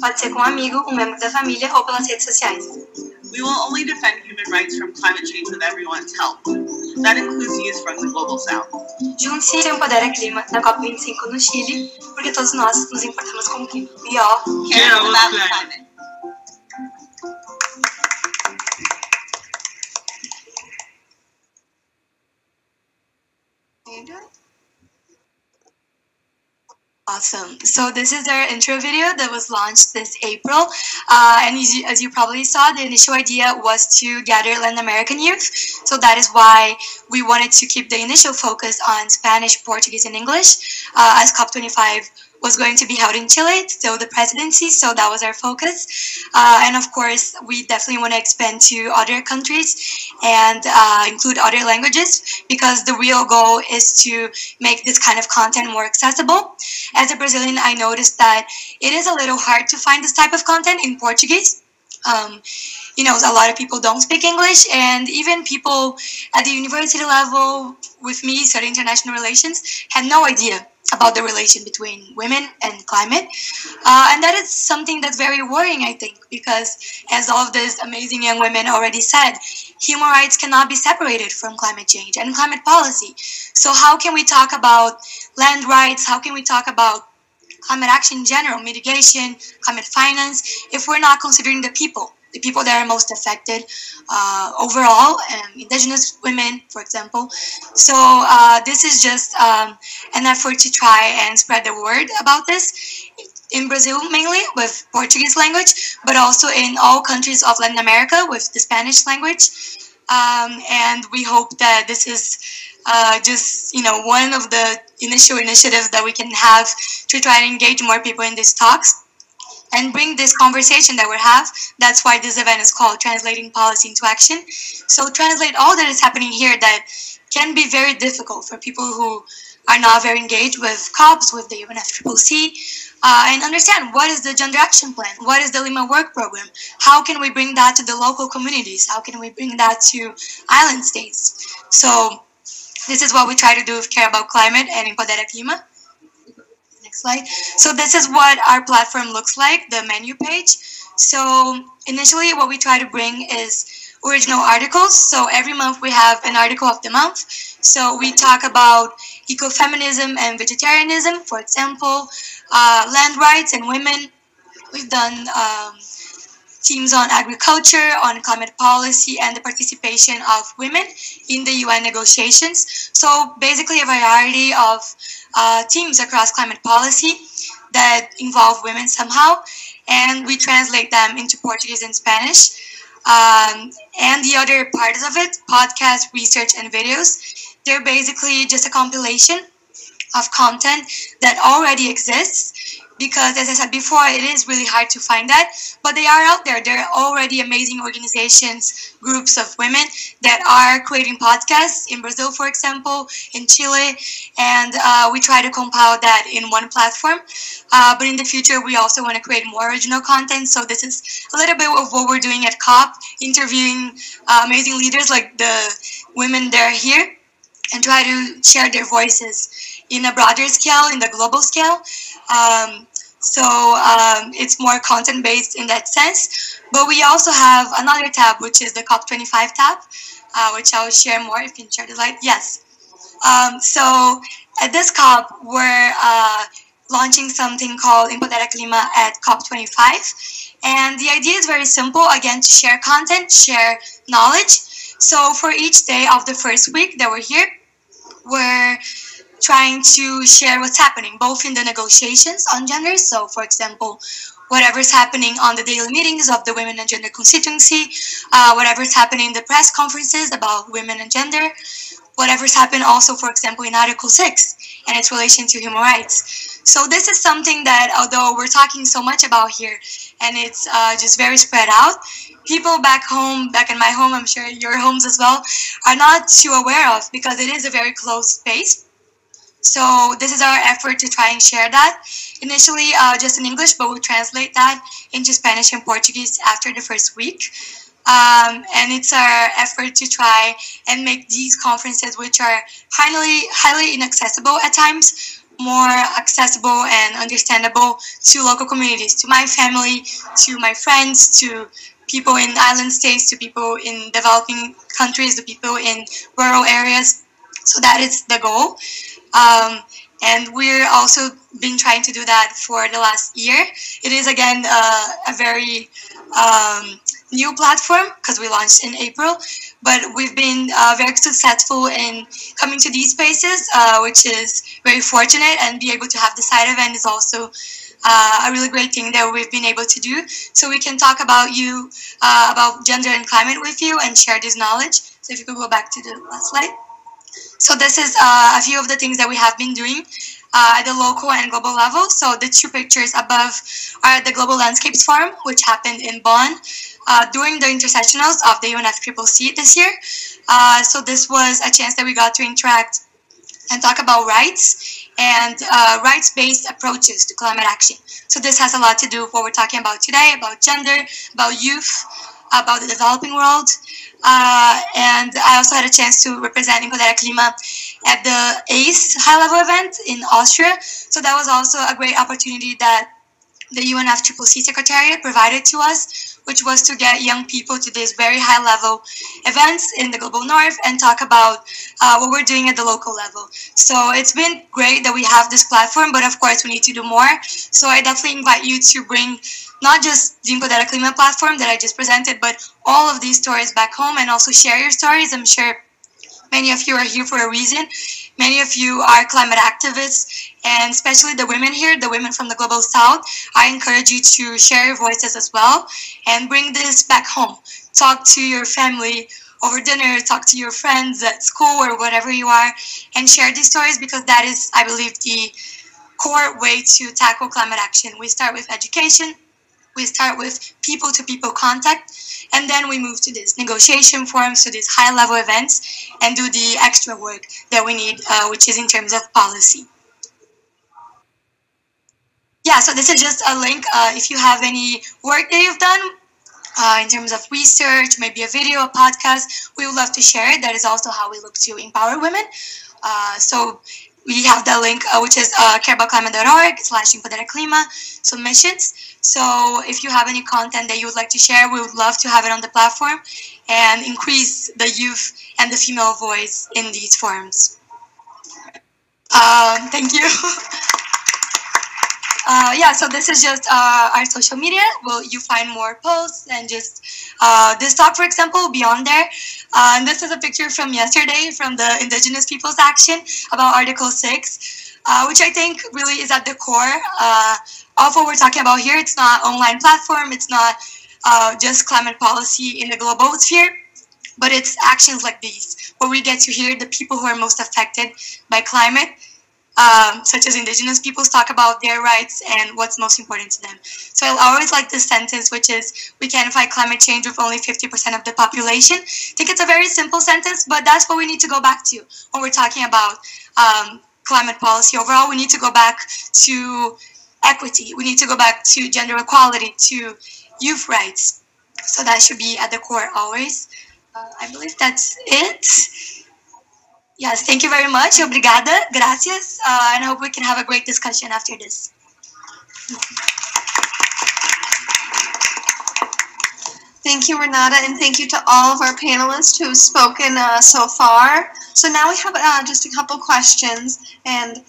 Pode ser com um amigo, um membro da família ou pelas redes sociais. We will only defend human rights from climate change with everyone's help. That includes youth from the Global South. Junte-se ao EmpoderaClima na COP25 no Chile, porque todos nós nos importamos com o clima. E ó, Care About Climate. Awesome. So this is our intro video that was launched this April. And as you probably saw, the initial idea was to gather Latin American youth. So that is why we wanted to keep the initial focus on Spanish, Portuguese, and English, as COP25 was going to be held in Chile, still the presidency, so that was our focus. And of course, we definitely want to expand to other countries and include other languages, because the real goal is to make this kind of content more accessible. As a Brazilian, I noticed that it is a little hard to find this type of content in Portuguese. A lot of people don't speak English, and even people at the university level with me studying international relations had no idea about the relation between women and climate. And that is something that's very worrying, I think, because as all of these amazing young women already said, human rights cannot be separated from climate change and climate policy. So how can we talk about land rights? How can we talk about climate action in general, mitigation, climate finance, if we're not considering the people that are most affected overall, indigenous women, for example. So this is just an effort to try and spread the word about this in Brazil, mainly with Portuguese language, but also in all countries of Latin America with the Spanish language. And we hope that this is just one of the initial initiatives that we can have to try and engage more people in these talks and bring this conversation that we have. That's why this event is called Translating Policy into Action. So translate all that is happening here that can be very difficult for people who are not very engaged with COPs, with the UNFCCC, and understand what is the Gender Action Plan, what is the Lima Work Program, how can we bring that to the local communities, how can we bring that to island states. So this is what we try to do with Care About Climate and EmpoderaClima. Next slide. So this is what our platform looks like, the menu page. So initially what we try to bring is original articles. So every month we have an article of the month. So we talk about ecofeminism and vegetarianism, for example, land rights and women. We've done themes on agriculture, on climate policy, and the participation of women in the UN negotiations. So basically a variety of themes across climate policy that involve women somehow, and we translate them into Portuguese and Spanish. And the other parts of it, podcasts, research, and videos, they're basically just a compilation of content that already exists, because as I said before, it is really hard to find that, but they are out there. There are already amazing organizations, groups of women that are creating podcasts in Brazil, for example, in Chile, and we try to compile that in one platform. But in the future, we also want to create more original content, so this is a little bit of what we're doing at COP, interviewing amazing leaders like the women that are here, and try to share their voices in a broader scale, in the global scale. It's more content-based in that sense. But we also have another tab, which is the COP25 tab, which I'll share more. If you can share the slide. Yes. So at this COP, we're launching something called EmpoderaClima at COP25. And the idea is very simple, again, to share content, share knowledge. So for each day of the first week that we're here, we're trying to share what's happening, both in the negotiations on gender. So, for example, whatever's happening on the daily meetings of the Women and Gender constituency, whatever's happening in the press conferences about women and gender, whatever's happened also, for example, in Article 6 and its relation to human rights. So this is something that, although we're talking so much about here, and it's just very spread out, people back home, back in my home, I'm sure your homes as well, are not too aware of, because it is a very closed space. So this is our effort to try and share that. Initially just in English, but we'll translate that into Spanish and Portuguese after the first week. And it's our effort to try and make these conferences, which are highly inaccessible at times, more accessible and understandable to local communities, to my family, to my friends, to people in island states, to people in developing countries, to people in rural areas. So that is the goal. And we're also been trying to do that for the last year. It is, again, a very new platform, because we launched in April, but we've been very successful in coming to these spaces, which is very fortunate, and be able to have the side event is also a really great thing that we've been able to do. So we can talk about about gender and climate with you and share this knowledge. So if you could go back to the last slide. So this is a few of the things that we have been doing at the local and global level. So the two pictures above are at the Global Landscapes Forum, which happened in Bonn during the intersessionals of the UNFCCC this year. So this was a chance that we got to interact and talk about rights and rights-based approaches to climate action. So this has a lot to do with what we're talking about today, about gender, about youth, about the developing world. And I also had a chance to represent EmpoderaClima at the ACE high-level event in Austria. So that was also a great opportunity that the UNFCCC Secretariat provided to us, which was to get young people to these very high-level events in the Global North and talk about what we're doing at the local level. So it's been great that we have this platform, but of course we need to do more. So I definitely invite you to bring not just the EmpoderaClima platform that I just presented, but all of these stories back home, and also share your stories. I'm sure many of you are here for a reason. Many of you are climate activists, and especially the women here, the women from the Global South. I encourage you to share your voices as well and bring this back home. Talk to your family over dinner, talk to your friends at school or whatever you are, and share these stories, because that is, I believe, the core way to tackle climate action. We start with education, We start with people-to-people contact, and then we move to these negotiation forums, to these high-level events, and do the extra work that we need, which is in terms of policy. Yeah, so this is just a link. If you have any work that you've done in terms of research, maybe a video, a podcast, we would love to share it. That is also how we look to empower women. So we have the link, which is careaboutclimate.org/EmpoderaClima submissions. So if you have any content that you would like to share, we would love to have it on the platform and increase the youth and the female voice in these forums. Thank you. Yeah, so this is just our social media. Well, you find more posts and just this talk, for example, will be on there. And this is a picture from yesterday from the Indigenous Peoples Action about Article 6, which I think really is at the core of what we're talking about here. It's not online platform. It's not just climate policy in the global sphere, but it's actions like these, where we get to hear the people who are most affected by climate, such as Indigenous peoples, talk about their rights and what's most important to them. So I always like this sentence, which is, we can fight climate change with only 50% of the population. I think it's a very simple sentence, but that's what we need to go back to when we're talking about climate policy overall. We need to go back to equity. We need to go back to gender equality, to youth rights. So that should be at the core always. I believe that's it. Yes, thank you very much. Obrigada, gracias, and I hope we can have a great discussion after this. Thank you, Renata, and thank you to all of our panelists who have spoken so far. So now we have just a couple questions, and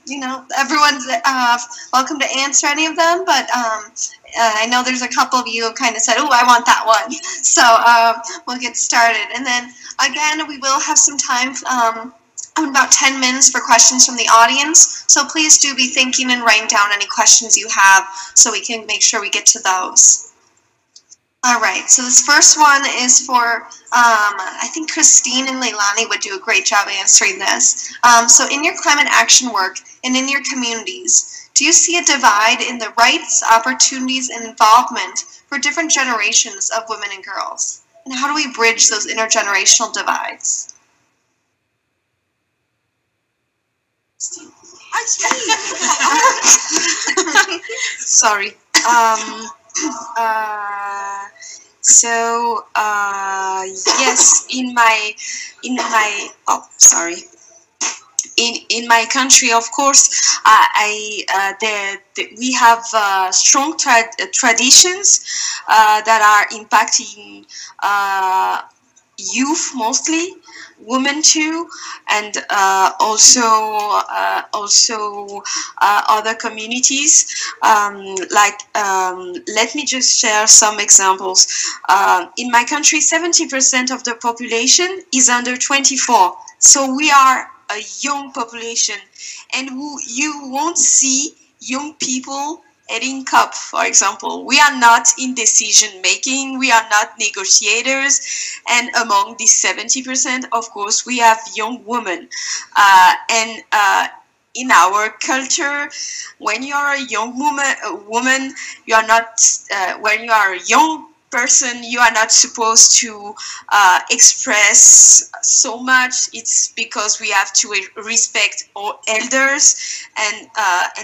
you know, everyone's welcome to answer any of them, but I know there's a couple of you who kind of said, oh, I want that one. So we'll get started. And then, again, we will have some time, about 10 minutes for questions from the audience. So please do be thinking and writing down any questions you have so we can make sure we get to those. All right, so this first one is for, I think Christine and Leilani would do a great job answering this. So in your climate action work and in your communities, do you see a divide in the rights, opportunities, and involvement for different generations of women and girls? And how do we bridge those intergenerational divides? Sorry. Yes, in my in my country, of course, we have strong traditions that are impacting youth mostly, women too, and also other communities. Let me just share some examples. In my country, 70% of the population is under 24, so we are a young population, and you won't see young people heading COP, for example. We are not in decision making, we are not negotiators, and among these 70%, of course, we have young women. In our culture, when you are a young woman, you are not, when you are a young person, you are not supposed to express so much. It's because we have to respect our elders, and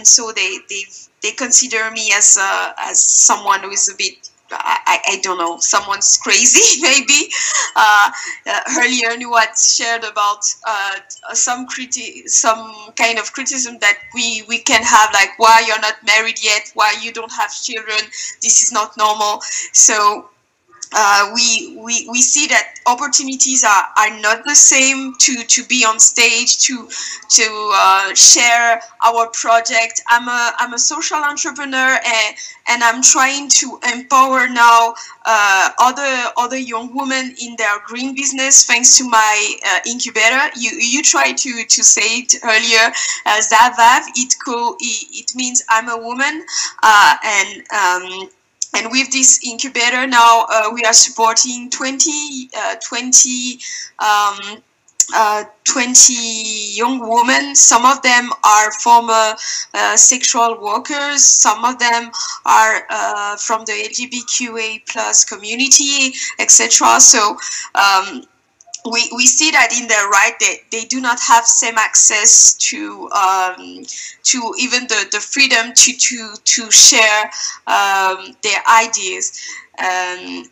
so they consider me as someone who is a bit, I don't know, someone's crazy maybe. Earlier you had shared about some kind of criticism that we can have, like, why you're not married yet, why you don't have children, this is not normal. So we see that opportunities are not the same to be on stage, to share our project. I'm a social entrepreneur, and I'm trying to empower now other young women in their green business thanks to my incubator. You tried to say it earlier, Zavav. It means I'm a woman, and with this incubator now, we are supporting 20 20 young women. Some of them are former sexual workers. Some of them are from the LGBTQA plus community, etc. So we see that in their right, they do not have same access to even the freedom to share their ideas. And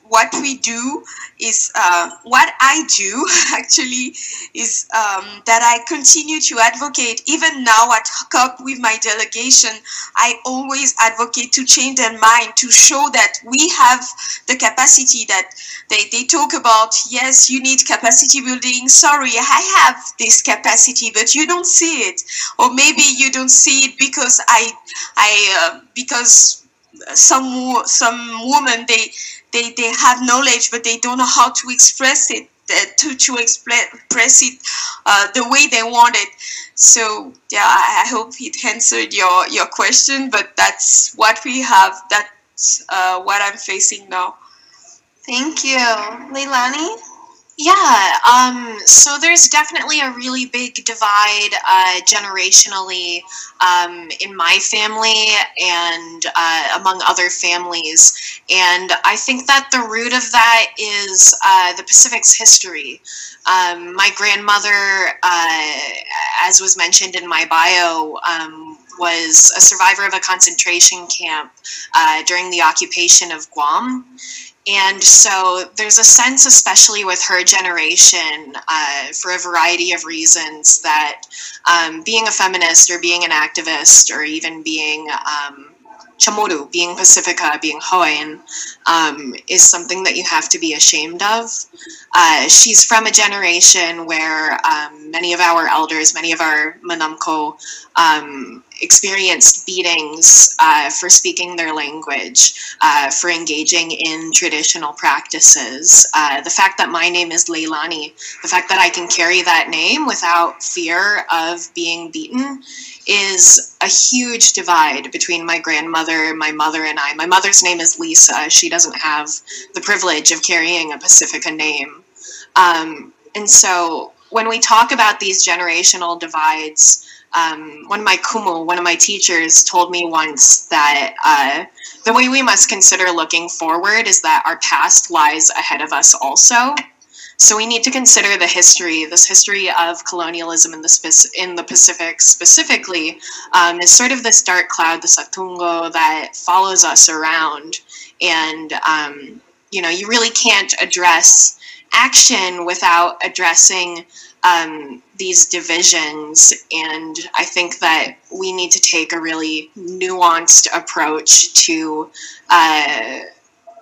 what we do is what I do actually is that I continue to advocate. Even now at COP with my delegation, I always advocate to change their mind, to show that we have the capacity. That they talk about, yes, you need capacity building. Sorry, I have this capacity, but you don't see it, or maybe you don't see it because because some women they have knowledge, but they don't know how to express it, to express it the way they want it. So yeah, I hope it answered your question, but that's what we have. That's what I'm facing now. Thank you. Leilani? Yeah, so there's definitely a really big divide generationally in my family and among other families. And I think that the root of that is the Pacific's history. My grandmother, as was mentioned in my bio, was a survivor of a concentration camp during the occupation of Guam. And so there's a sense, especially with her generation, for a variety of reasons, that being a feminist or being an activist or even being Chamorro, being Pacifica, being Hawaiian, is something that you have to be ashamed of. She's from a generation where many of our elders, many of our manamko, experienced beatings for speaking their language, for engaging in traditional practices. The fact that my name is Leilani, the fact that I can carry that name without fear of being beaten, is a huge divide between my grandmother, my mother, and I. My mother's name is Lisa. She doesn't have the privilege of carrying a Pacifica name. And so when we talk about these generational divides, one of my teachers told me once that the way we must consider looking forward is that our past lies ahead of us also. So we need to consider the history, this history of colonialism in the Pacific specifically, is sort of this dark cloud, this atungo that follows us around. And, you know, you really can't address action without addressing these divisions. And I think that we need to take a really nuanced approach to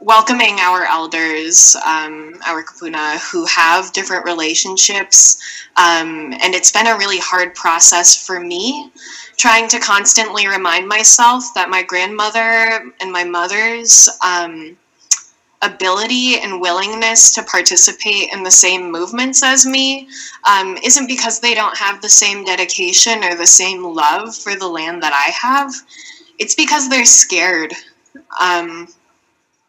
welcoming our elders, our kapuna, who have different relationships. And it's been a really hard process for me, trying to constantly remind myself that my grandmother and my mother's ability and willingness to participate in the same movements as me isn't because they don't have the same dedication or the same love for the land that I have. It's because they're scared.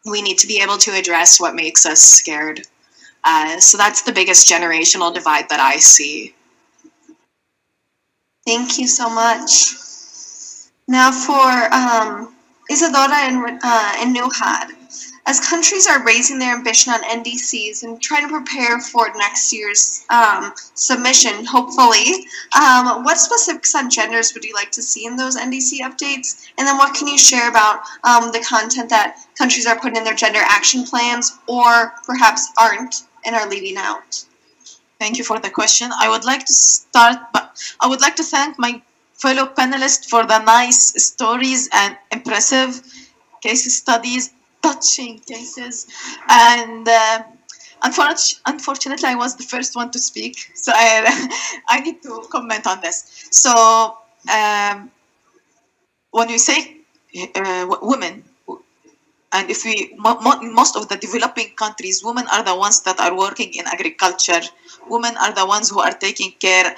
We need to be able to address what makes us scared. So that's the biggest generational divide that I see. Thank you so much. Now for Isadora and Nuhad. As countries are raising their ambition on NDCs and trying to prepare for next year's submission, hopefully, what specifics on genders would you like to see in those NDC updates? And then what can you share about the content that countries are putting in their gender action plans or perhaps aren't and are leaving out? Thank you for the question. I would like to start, but I would like to thank my fellow panelists for the nice stories and impressive case studies, touching cases, and unfortunately I was the first one to speak, so I need to comment on this. So when you say women, and if we most of the developing countries, women are the ones that are working in agriculture, women are the ones who are taking care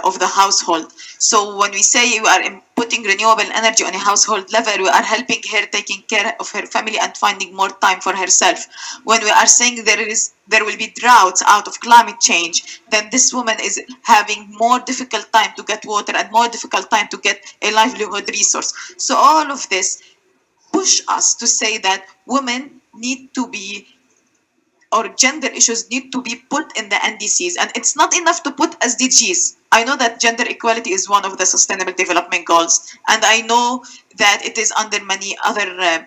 of the household. So when we say we are putting renewable energy on a household level, we are helping her taking care of her family and finding more time for herself. When we are saying there will be droughts out of climate change, then this woman is having more difficult time to get water and more difficult time to get a livelihood resource. So all of this push us to say that women need to be, or gender issues need to be put in the NDCs. And it's not enough to put SDGs. I know that gender equality is one of the Sustainable Development Goals, and I know that it is under many other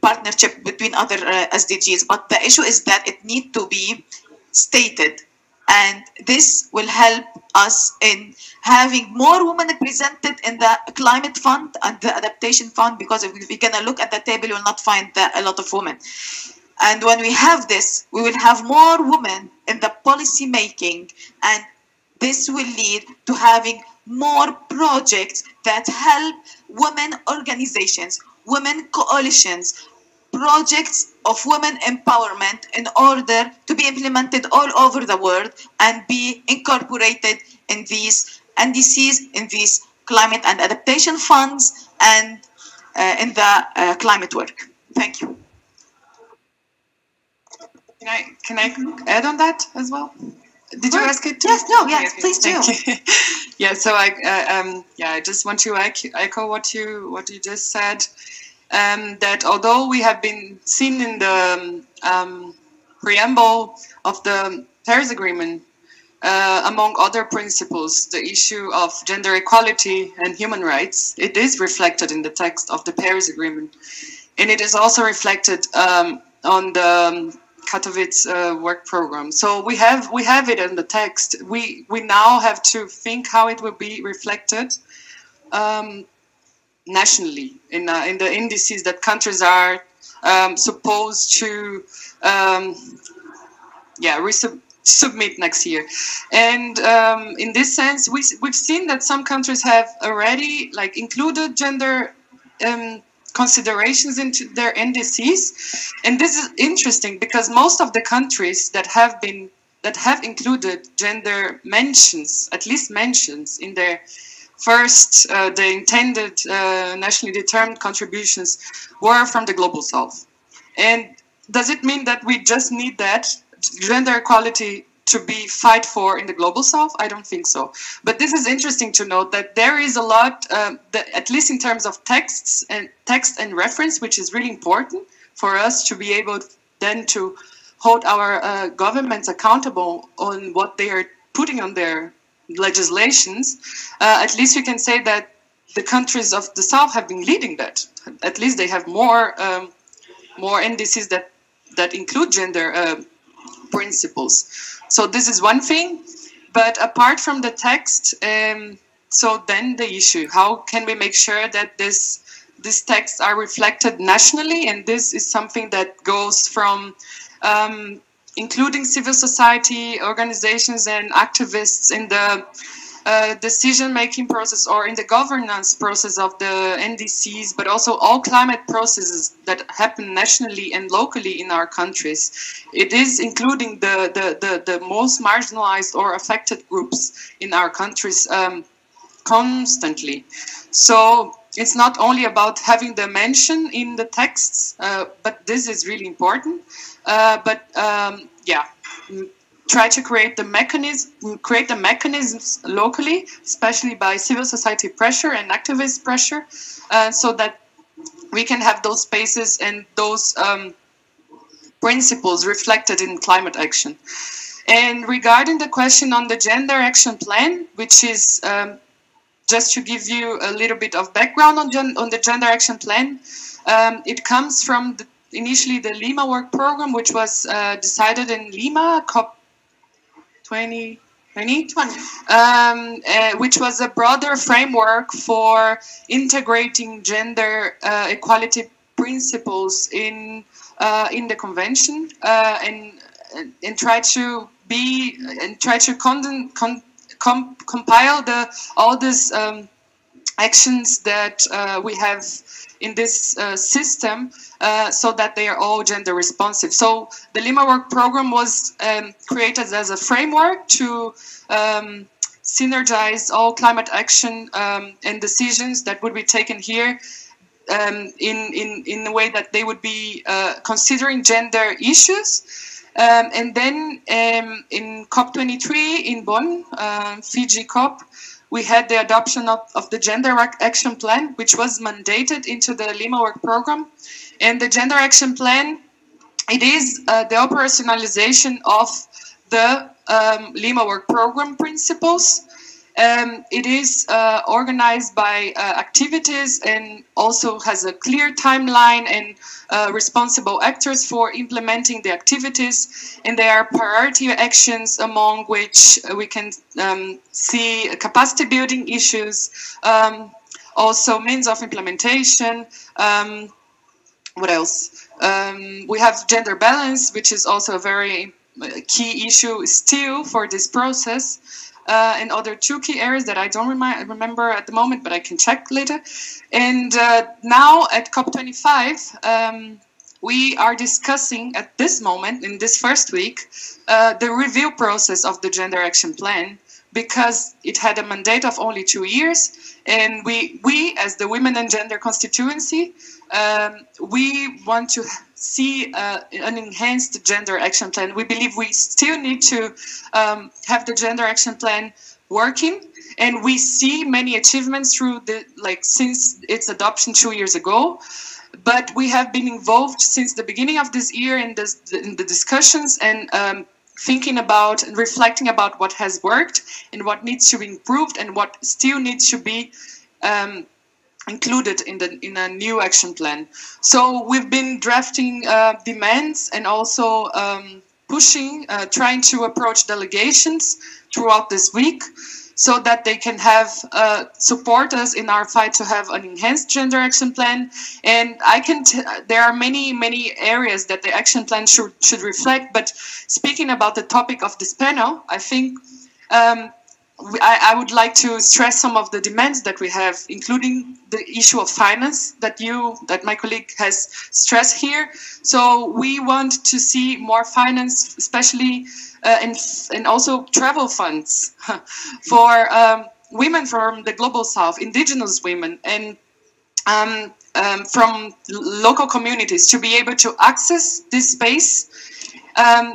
partnership between other SDGs, but the issue is that it needs to be stated. And this will help us in having more women represented in the Climate Fund and the Adaptation Fund, because if we're going to look at the table, you will not find a lot of women. And when we have this, we will have more women in the policy making, and this will lead to having more projects that help women organizations, women coalitions, projects of women empowerment in order to be implemented all over the world and be incorporated in these NDCs, in these climate and adaptation funds, and in the climate work. Thank you. Can I add on that as well? Did you ask it? Yes, no, yes, okay, please do. Yeah, so I just want to echo what you just said. That although we have been seen in the preamble of the Paris Agreement, among other principles, the issue of gender equality and human rights, it is reflected in the text of the Paris Agreement, and it is also reflected on the Katowice work program. So we have it in the text. We now have to think how it will be reflected nationally in the indices that countries are supposed to submit next year. And in this sense, we've seen that some countries have already included gender considerations into their NDCs, and this is interesting because most of the countries that have included gender mentions, at least mentions, in their first the intended nationally determined contributions were from the global south. And does it mean that we just need that gender equality to be fight for in the global south? I don't think so. But this is interesting to note that there is a lot, at least in terms of text and reference, which is really important for us to be able then to hold our governments accountable on what they are putting on their legislations. At least we can say that the countries of the south have been leading that. At least they have more NDCs that include gender principles. So this is one thing, but apart from the text, so then the issue, how can we make sure that these texts are reflected nationally? And this is something that goes from including civil society organizations and activists in the decision-making process or in the governance process of the NDCs, but also all climate processes that happen nationally and locally in our countries. It is including the most marginalized or affected groups in our countries constantly. So it's not only about having the mention in the texts, but this is really important. Try to create the mechanisms locally, especially by civil society pressure and activist pressure, so that we can have those spaces and those principles reflected in climate action. And regarding the question on the Gender Action Plan, which is just to give you a little bit of background on the Gender Action Plan, it comes from initially the Lima work program, which was decided in Lima, COP25, which was a broader framework for integrating gender equality principles in the convention, and try to compile all these actions that we have in this system so that they are all gender responsive. So the Lima Work Program was created as a framework to synergize all climate action and decisions that would be taken here in a way that they would be considering gender issues. And then in COP23 in Bonn, Fiji COP, we had the adoption of the Gender Action Plan, which was mandated into the Lima Work Program. And the Gender Action Plan, it is the operationalization of the Lima Work Program principles. It is organized by activities and also has a clear timeline and responsible actors for implementing the activities. And there are priority actions among which we can see capacity building issues, also means of implementation. What else? We have gender balance, which is also a very key issue still for this process. And other two key areas that I don't remember at the moment, but I can check later. And now at COP25, we are discussing at this moment, in this first week, the review process of the Gender Action Plan, because it had a mandate of only 2 years. And we as the Women and Gender Constituency, we want to see an enhanced Gender Action Plan. We believe we still need to have the Gender Action Plan working, and we see many achievements through since its adoption 2 years ago. But we have been involved since the beginning of this year in the discussions and thinking about and reflecting about what has worked and what needs to be improved and what still needs to be included in a new action plan. So we've been drafting demands and also pushing, trying to approach delegations throughout this week so that they can have support us in our fight to have an enhanced gender action plan. And there are many areas that the action plan should reflect. But speaking about the topic of this panel, I think I would like to stress some of the demands that we have, including the issue of finance that my colleague has stressed here. So we want to see more finance, especially and also travel funds for women from the Global South, indigenous women, and from local communities to be able to access this space.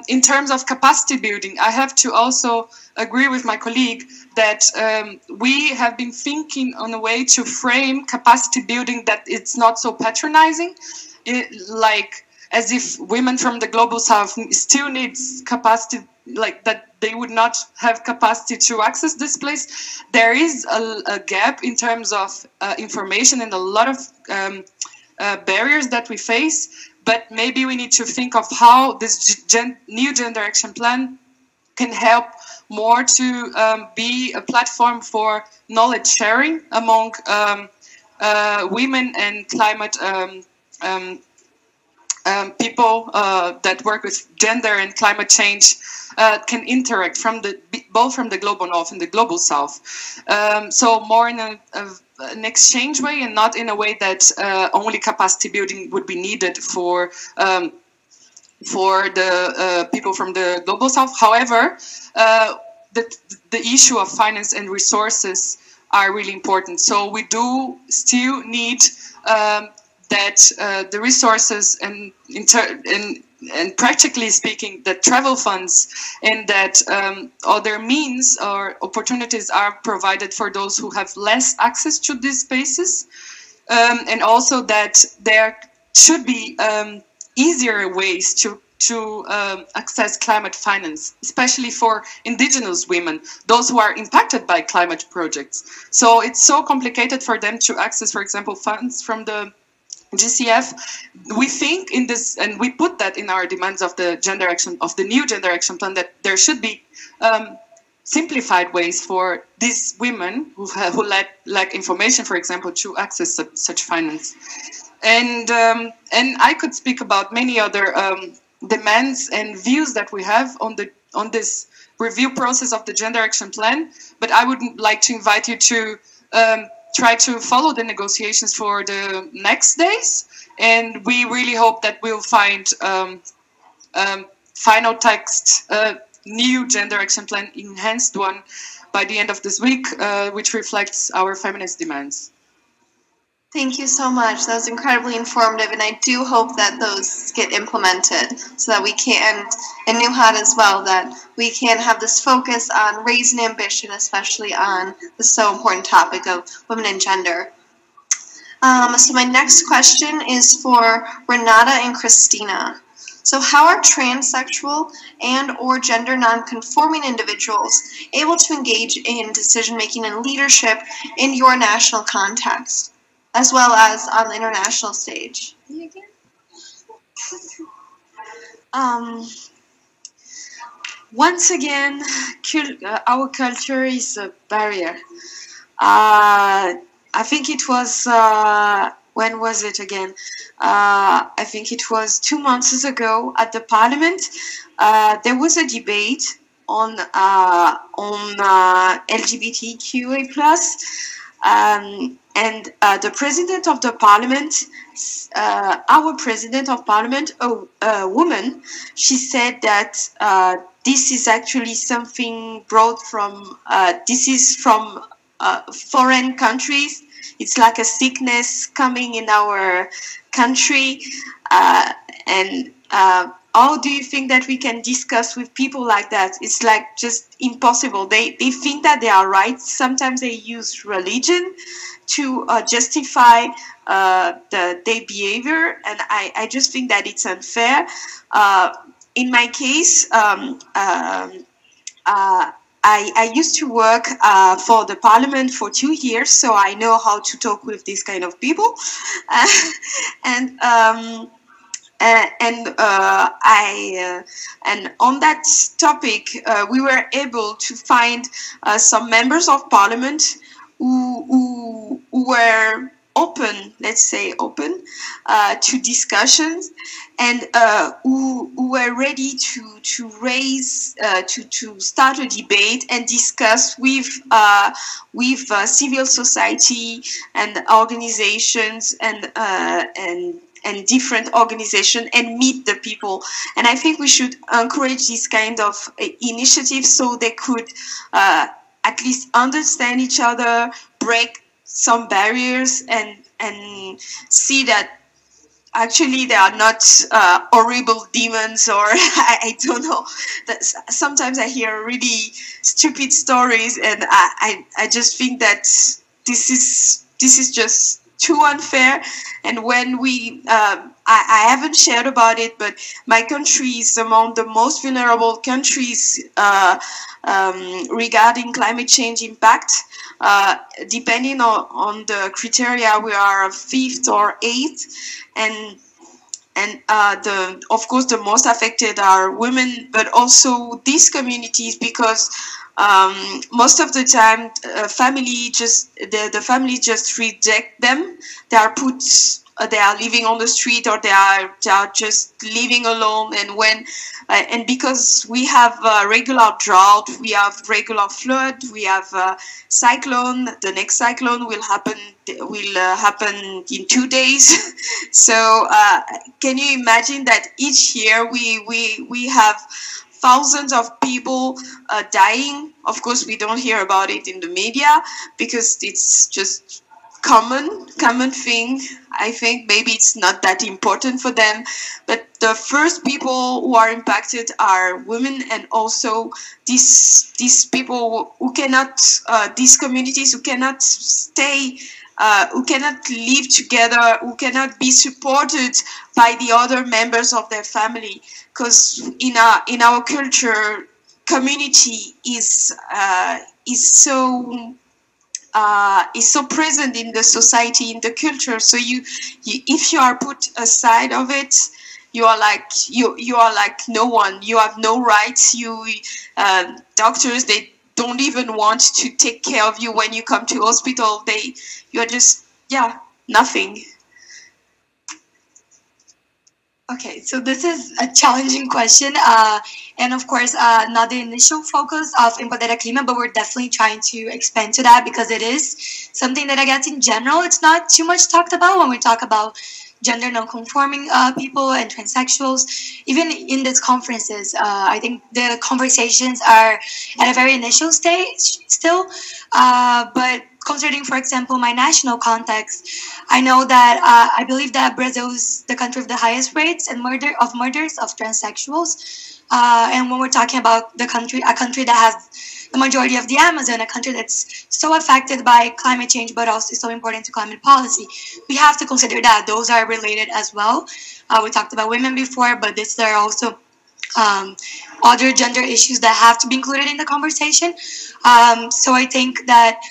In terms of capacity building, I have to also agree with my colleague that we have been thinking on a way to frame capacity building that it's not so patronizing, like as if women from the Global South still needs capacity, like that they would not have capacity to access this place. There is a gap in terms of information and a lot of barriers that we face, but maybe we need to think of how this new gender action plan can help more to be a platform for knowledge sharing among women and climate people that work with gender and climate change can interact both from the global north and the global south. So more in an exchange way and not in a way that only capacity building would be needed for the people from the global south. However, the issue of finance and resources are really important. So we do still need that the resources and practically speaking, that travel funds and that other means or opportunities are provided for those who have less access to these spaces, and also that there should be easier ways to access climate finance, especially for indigenous women, those who are impacted by climate projects. So it's so complicated for them to access, for example, funds from the GCF. We think in this, and we put that in our demands of the new gender action plan, that there should be simplified ways for these women who lack information, for example, to access such finance. And I could speak about many other demands and views that we have on this review process of the gender action plan, but I would like to invite you to try to follow the negotiations for the next days, and we really hope that we'll find final text, new gender action plan, enhanced one, by the end of this week, which reflects our feminist demands. Thank you so much. That was incredibly informative, and I do hope that those get implemented so that we can, and NUHAD as well, that we can have this focus on raising ambition, especially on the so important topic of women and gender. So my next question is for Renata and Christina. So how are transsexual and or gender non-conforming individuals able to engage in decision-making and leadership in your national context, as well as on the international stage? Once again, our culture is a barrier. I think it was, when was it again? I think it was 2 months ago at the Parliament. There was a debate on LGBTQA+, and the President of the Parliament, our President of Parliament, a woman, she said that this is actually something brought from, this is from foreign countries. It's like a sickness coming in our country. And how do you think that we can discuss with people like that? It's like just impossible. They think that they are right. Sometimes they use religion to justify their behavior. And I just think that it's unfair. In my case, I used to work for the Parliament for 2 years, so I know how to talk with these kind of people, and on that topic, we were able to find some members of Parliament who were open, let's say open, to discussions, and who were ready to raise, to start a debate and discuss with civil society and organizations and different organizations, and meet the people. And I think we should encourage this kind of initiatives so they could at least understand each other, break some barriers, and see that actually they are not horrible demons, or I don't know. That sometimes I hear really stupid stories, and I just think that this is just too unfair. And when we I haven't shared about it, but my country is among the most vulnerable countries regarding climate change impact. Depending on the criteria, we are 5th or 8th, and of course the most affected are women, but also these communities, because most of the time the family just reject them. They are living on the street, or they are just living alone. And when and because we have regular drought, we have regular flood, we have cyclone. The next cyclone will happen in 2 days. So can you imagine that each year we have thousands of people dying? Of course, we don't hear about it in the media because it's just common thing. I think maybe it's not that important for them, but the first people who are impacted are women, and also these people who cannot, these communities who cannot stay, who cannot live together, who cannot be supported by the other members of their family, because in our culture, community is so present in the society, in the culture. So if you are put aside of it, you are like no one. You have no rights. Doctors, they don't even want to take care of you when you come to hospital. You're just nothing. Okay, so this is a challenging question, and of course, not the initial focus of EmpoderaClima, but we're definitely trying to expand to that because it is something that I guess in general it's not too much talked about when we talk about gender non-conforming people and transsexuals. Even in these conferences, I think the conversations are at a very initial stage still, but considering, for example, my national context, I know that I believe that Brazil is the country with the highest rates and murders of transsexuals. And when we're talking about a country that has the majority of the Amazon, a country that's so affected by climate change, but also so important to climate policy, we have to consider that those are related as well. We talked about women before, but there are also other gender issues that have to be included in the conversation. So I think that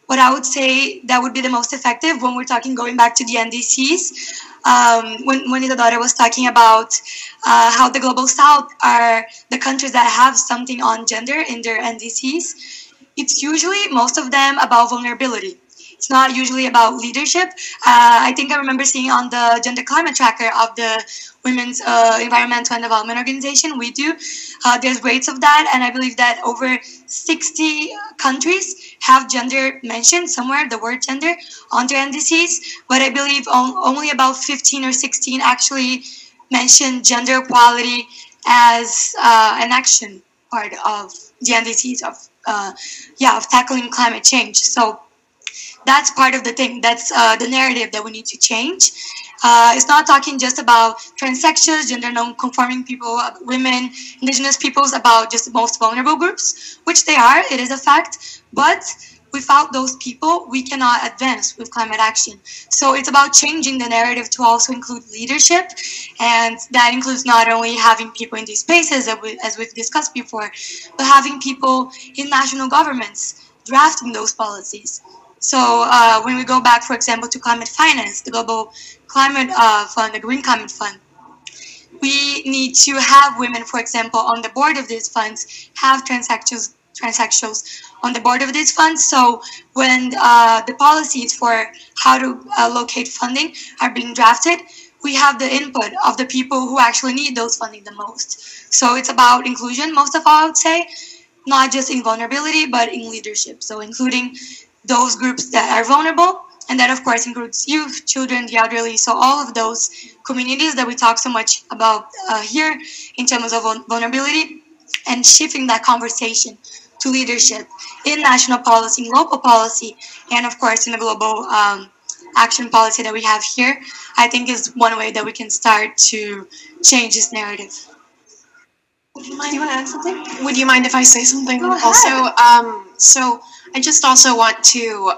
what I would say that would be the most effective when we're talking going back to the NDCs, when Isadora was talking about how the Global South are the countries that have something on gender in their NDCs, it's usually, most of them, about vulnerability. It's not usually about leadership. I think I remember seeing on the gender climate tracker of the Women's Environmental and Development Organization, we do, there's rates of that, and I believe that over 60 countries have gender mentioned somewhere, the word gender, on their NDCs, but I believe only about 15 or 16 actually mention gender equality as an action part of the NDCs of tackling climate change. So that's part of the thing. That's the narrative that we need to change. It's not talking just about transsexuals, gender non-conforming people, women, indigenous peoples, about just the most vulnerable groups, which they are, it is a fact, but without those people, we cannot advance with climate action. So it's about changing the narrative to also include leadership, and that includes not only having people in these spaces, as we've discussed before, but having people in national governments drafting those policies. So when we go back, for example, to climate finance, the Global Climate Fund, the Green Climate Fund, we need to have women, for example, on the board of these funds, have transsexuals on the board of these funds. So when the policies for how to allocate funding are being drafted, we have the input of the people who actually need those funding the most. So it's about inclusion, most of all, I would say, not just in vulnerability, but in leadership. So including those groups that are vulnerable, and that of course includes youth, children, the elderly, so all of those communities that we talk so much about here in terms of vulnerability, and shifting that conversation to leadership in national policy, in local policy, and of course in the global action policy that we have here, I think is one way that we can start to change this narrative. Would you mind? Do you want to add something? Would you mind if I say something? Go ahead. Also, so I just also want to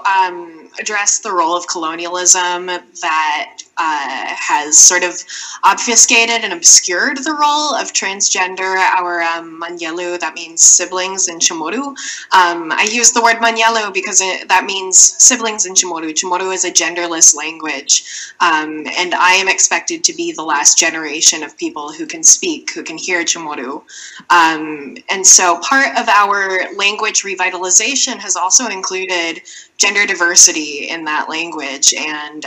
address the role of colonialism that has sort of obfuscated and obscured the role of transgender. Our Manyelu, that means siblings in Chamorro. I use the word Manyelu because that means siblings in Chamorro. Chamorro is a genderless language, and I am expected to be the last generation of people who can speak, who can hear Chamorro. And so part of our language revitalization has also included gender diversity in that language, and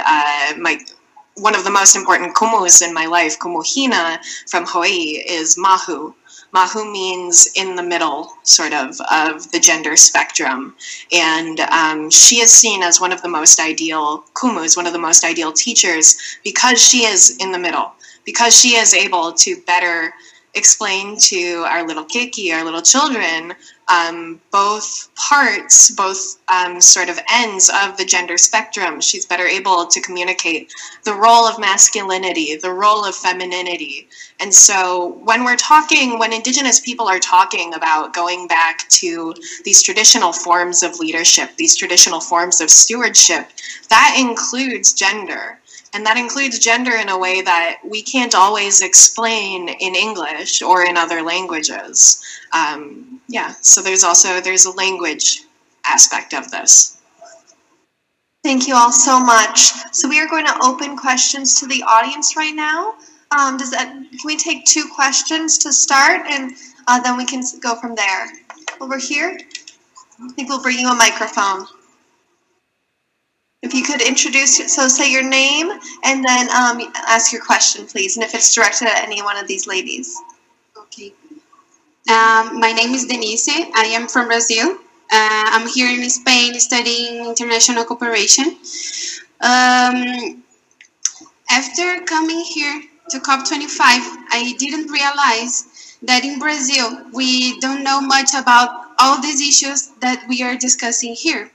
one of the most important kumus in my life, Kumuhina from Hawaii, is Mahu. Mahu means in the middle, sort of the gender spectrum. And she is seen as one of the most ideal kumus, one of the most ideal teachers, because she is in the middle, because she is able to better explain to our little keiki, our little children, both parts, both sort of ends of the gender spectrum. She's better able to communicate the role of masculinity, the role of femininity. And so when we're talking, when Indigenous people are talking about going back to these traditional forms of leadership, these traditional forms of stewardship, that includes gender. And that includes gender in a way that we can't always explain in English or in other languages. So there's a language aspect of this. Thank you all so much. So we are going to open questions to the audience right now. Can we take 2 questions to start, and then we can go from there? Over here, I think we'll bring you a microphone. If you could introduce, so say your name and then ask your question, please, and if it's directed at any one of these ladies. Okay. My name is Denise. I am from Brazil. I'm here in Spain studying international cooperation. After coming here to COP25, I didn't realize that in Brazil, we don't know much about all these issues that we are discussing here,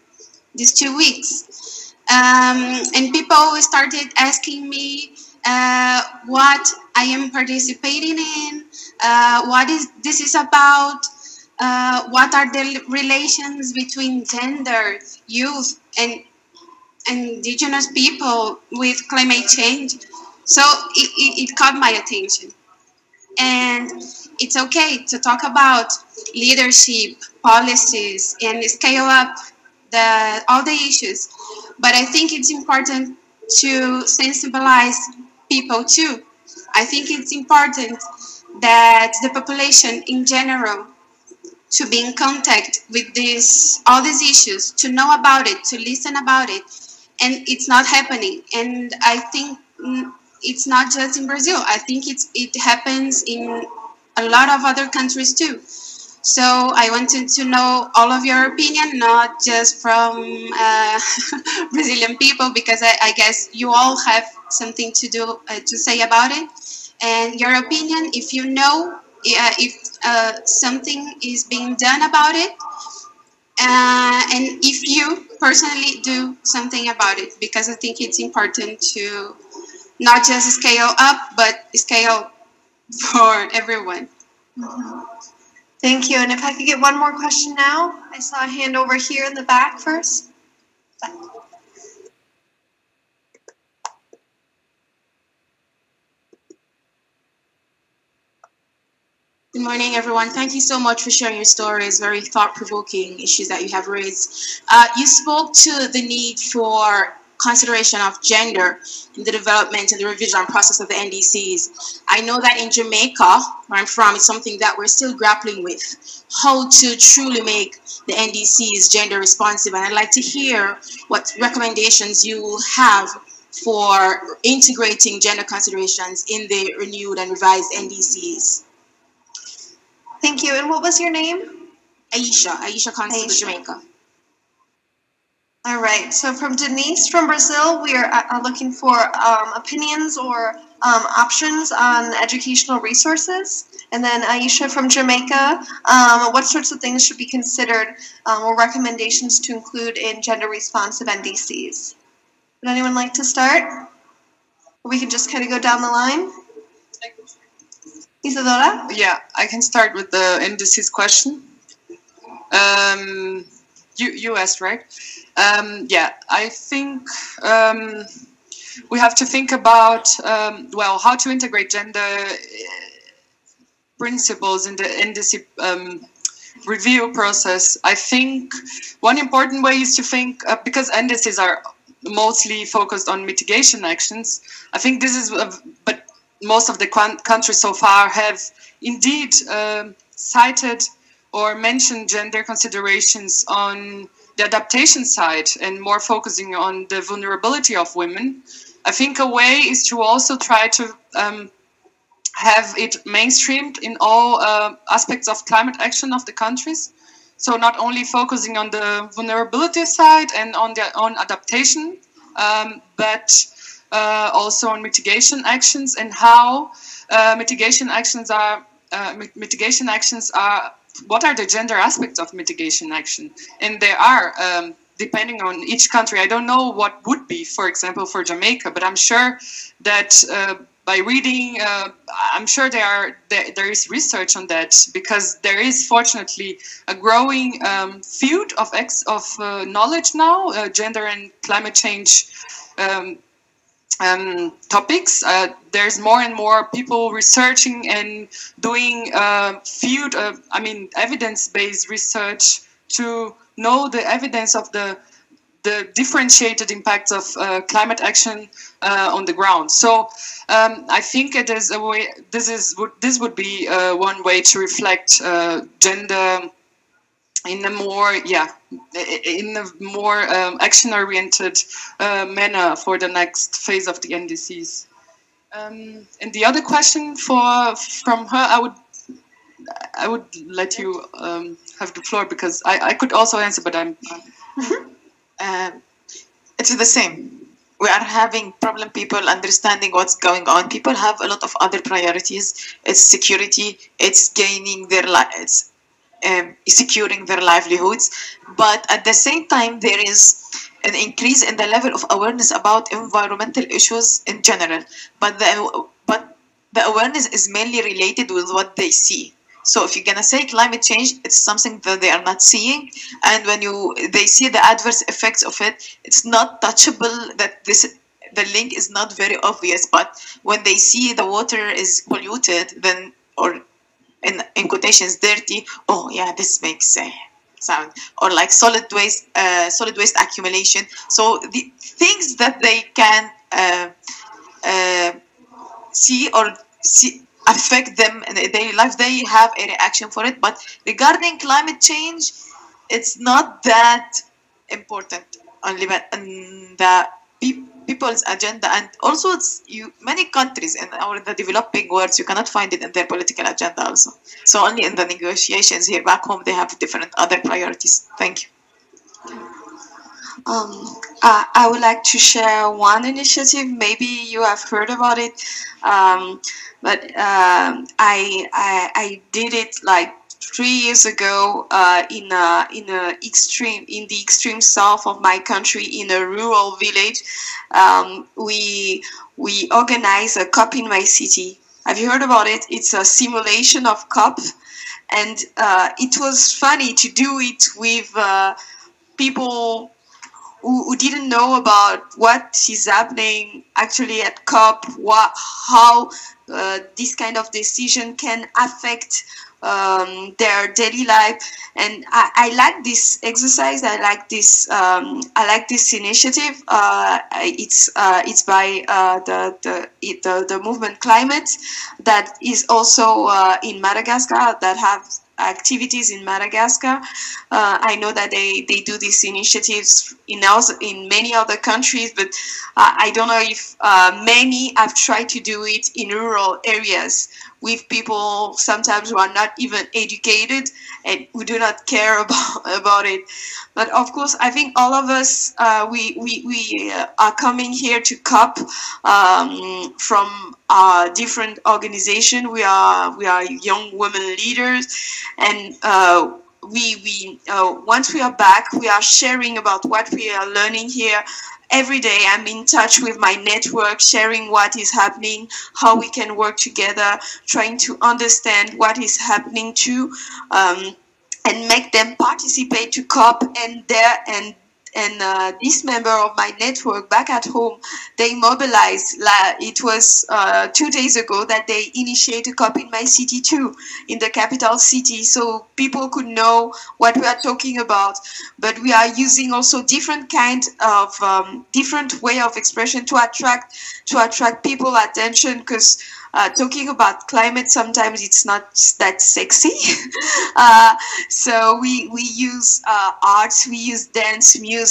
these 2 weeks. And people started asking me what I am participating in, what this is about, what are the relations between gender, youth, and indigenous people with climate change. So it caught my attention. And it's okay to talk about leadership, policies, and scale up all the issues. But I think it's important to sensibilize people too. I think it's important that the population in general to be in contact with all these issues, to know about it, to listen about it. And it's not happening. And I think it's not just in Brazil. I think it happens in a lot of other countries too. So I wanted to know all of your opinion, not just from Brazilian people, because I guess you all have something to say about it. And your opinion, if you know if something is being done about it, and if you personally do something about it, because I think it's important to not just scale up, but scale for everyone. Mm-hmm. Thank you. And if I could get one more question now. I saw a hand over here in the back first. Good morning, everyone. Thank you so much for sharing your stories, very thought-provoking issues that you have raised. You spoke to the need for consideration of gender in the development and the revision process of the NDCs. I know that in Jamaica, where I'm from, it's something that we're still grappling with, how to truly make the NDCs gender responsive. And I'd like to hear what recommendations you have for integrating gender considerations in the renewed and revised NDCs. Thank you. And what was your name? Aisha Constable, Jamaica. All right. So from Denise from Brazil, we are looking for opinions or options on educational resources. And then Aisha from Jamaica, what sorts of things should be considered or recommendations to include in gender responsive NDCs? Would anyone like to start? Or we can just kind of go down the line. Isadora? Yeah, I can start with the NDCs question. You asked, right? Yeah, I think we have to think about, well, how to integrate gender principles in the NDC review process. I think one important way is to think, because NDCs are mostly focused on mitigation actions, I think this is, but most of the countries so far have indeed cited or mentioned gender considerations on the adaptation side and more focusing on the vulnerability of women. I think a way is to also try to have it mainstreamed in all aspects of climate action of the countries. So not only focusing on the vulnerability side and on adaptation, but also on mitigation actions and how mitigation actions are, what are the gender aspects of mitigation action? And there are, depending on each country, I don't know what would be, for example, for Jamaica, but I'm sure that by reading, I'm sure there is research on that, because there is fortunately a growing field of knowledge now, gender and climate change topics. There's more and more people researching and doing evidence-based research to know the evidence of the differentiated impacts of climate action on the ground. So I think it is a way. This would be one way to reflect gender in a more action-oriented manner for the next phase of the NDCs. And the other question from her, I would let you have the floor, because I could also answer, but I'm. It's the same. We are having problem people understanding what's going on. People have a lot of other priorities. It's security. It's gaining their lives. Securing their livelihoods, but at the same time there is an increase in the level of awareness about environmental issues in general, but the awareness is mainly related with what they see. So if you're gonna say climate change, it's something that they are not seeing, and when they see the adverse effects of it, it's not touchable. The link is not very obvious, but when they see the water is polluted, then or in quotations dirty, oh yeah, this makes sound, or like solid waste accumulation. So the things that they can see affect them in their daily life, they have a reaction for it. But regarding climate change, it's not that important only, but in the people's agenda, and also many countries in the developing world, you cannot find it in their political agenda also. So only in the negotiations here back home they have different other priorities. Thank you. I would like to share one initiative. Maybe you have heard about it, but I did it like 3 years ago in the extreme south of my country, in a rural village. We organized a COP in my city. Have you heard about it? It's a simulation of COP, and it was funny to do it with people who didn't know about what is happening actually at COP, how this kind of decision can affect their daily life. And I like this exercise. I like this initiative. It's by the movement Climate, that is also in Madagascar, that have activities in Madagascar. I know that they do these initiatives in many other countries, but I don't know if many have tried to do it in rural areas with people sometimes who are not even educated and who do not care about it. But of course, I think all of us, we are coming here to COP from different organizations. We are young women leaders, and once we are back, we are sharing about what we are learning here. Every day I'm in touch with my network, sharing what is happening, how we can work together, trying to understand what is happening too, and make them participate to COP. And this member of my network back at home, they mobilized. It was 2 days ago that they initiated a COP in my city too, in the capital city, so people could know what we are talking about. But we are using also different kind of different way of expression to attract people attention, because talking about climate sometimes it's not that sexy. So we use arts, we use dance, music,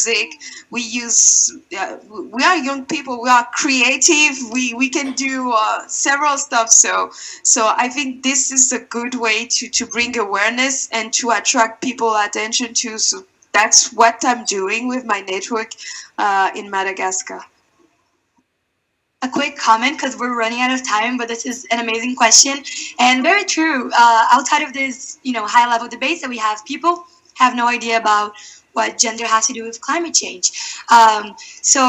we are young people, we are creative, we can do several stuff. So I think this is a good way to bring awareness and to attract people attention to. So that's what I'm doing with my network in Madagascar. A quick comment, because we're running out of time, but this is an amazing question and very true. Outside of this, high level debates that we have, people have no idea about what gender has to do with climate change. So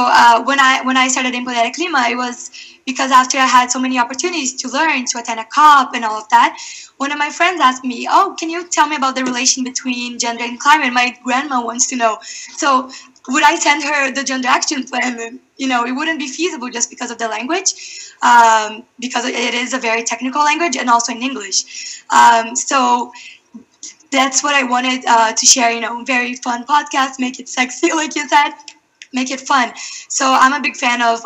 when I started EmpoderaClima, it was because after I had so many opportunities to learn, to attend a COP and all of that, one of my friends asked me, "Oh, can you tell me about the relation between gender and climate? My grandma wants to know." So would I send her the gender action plan? And, it wouldn't be feasible just because of the language, because it is a very technical language, and also in English. So that's what I wanted to share. Very fun podcast, make it sexy, like you said. make it fun. So I'm a big fan of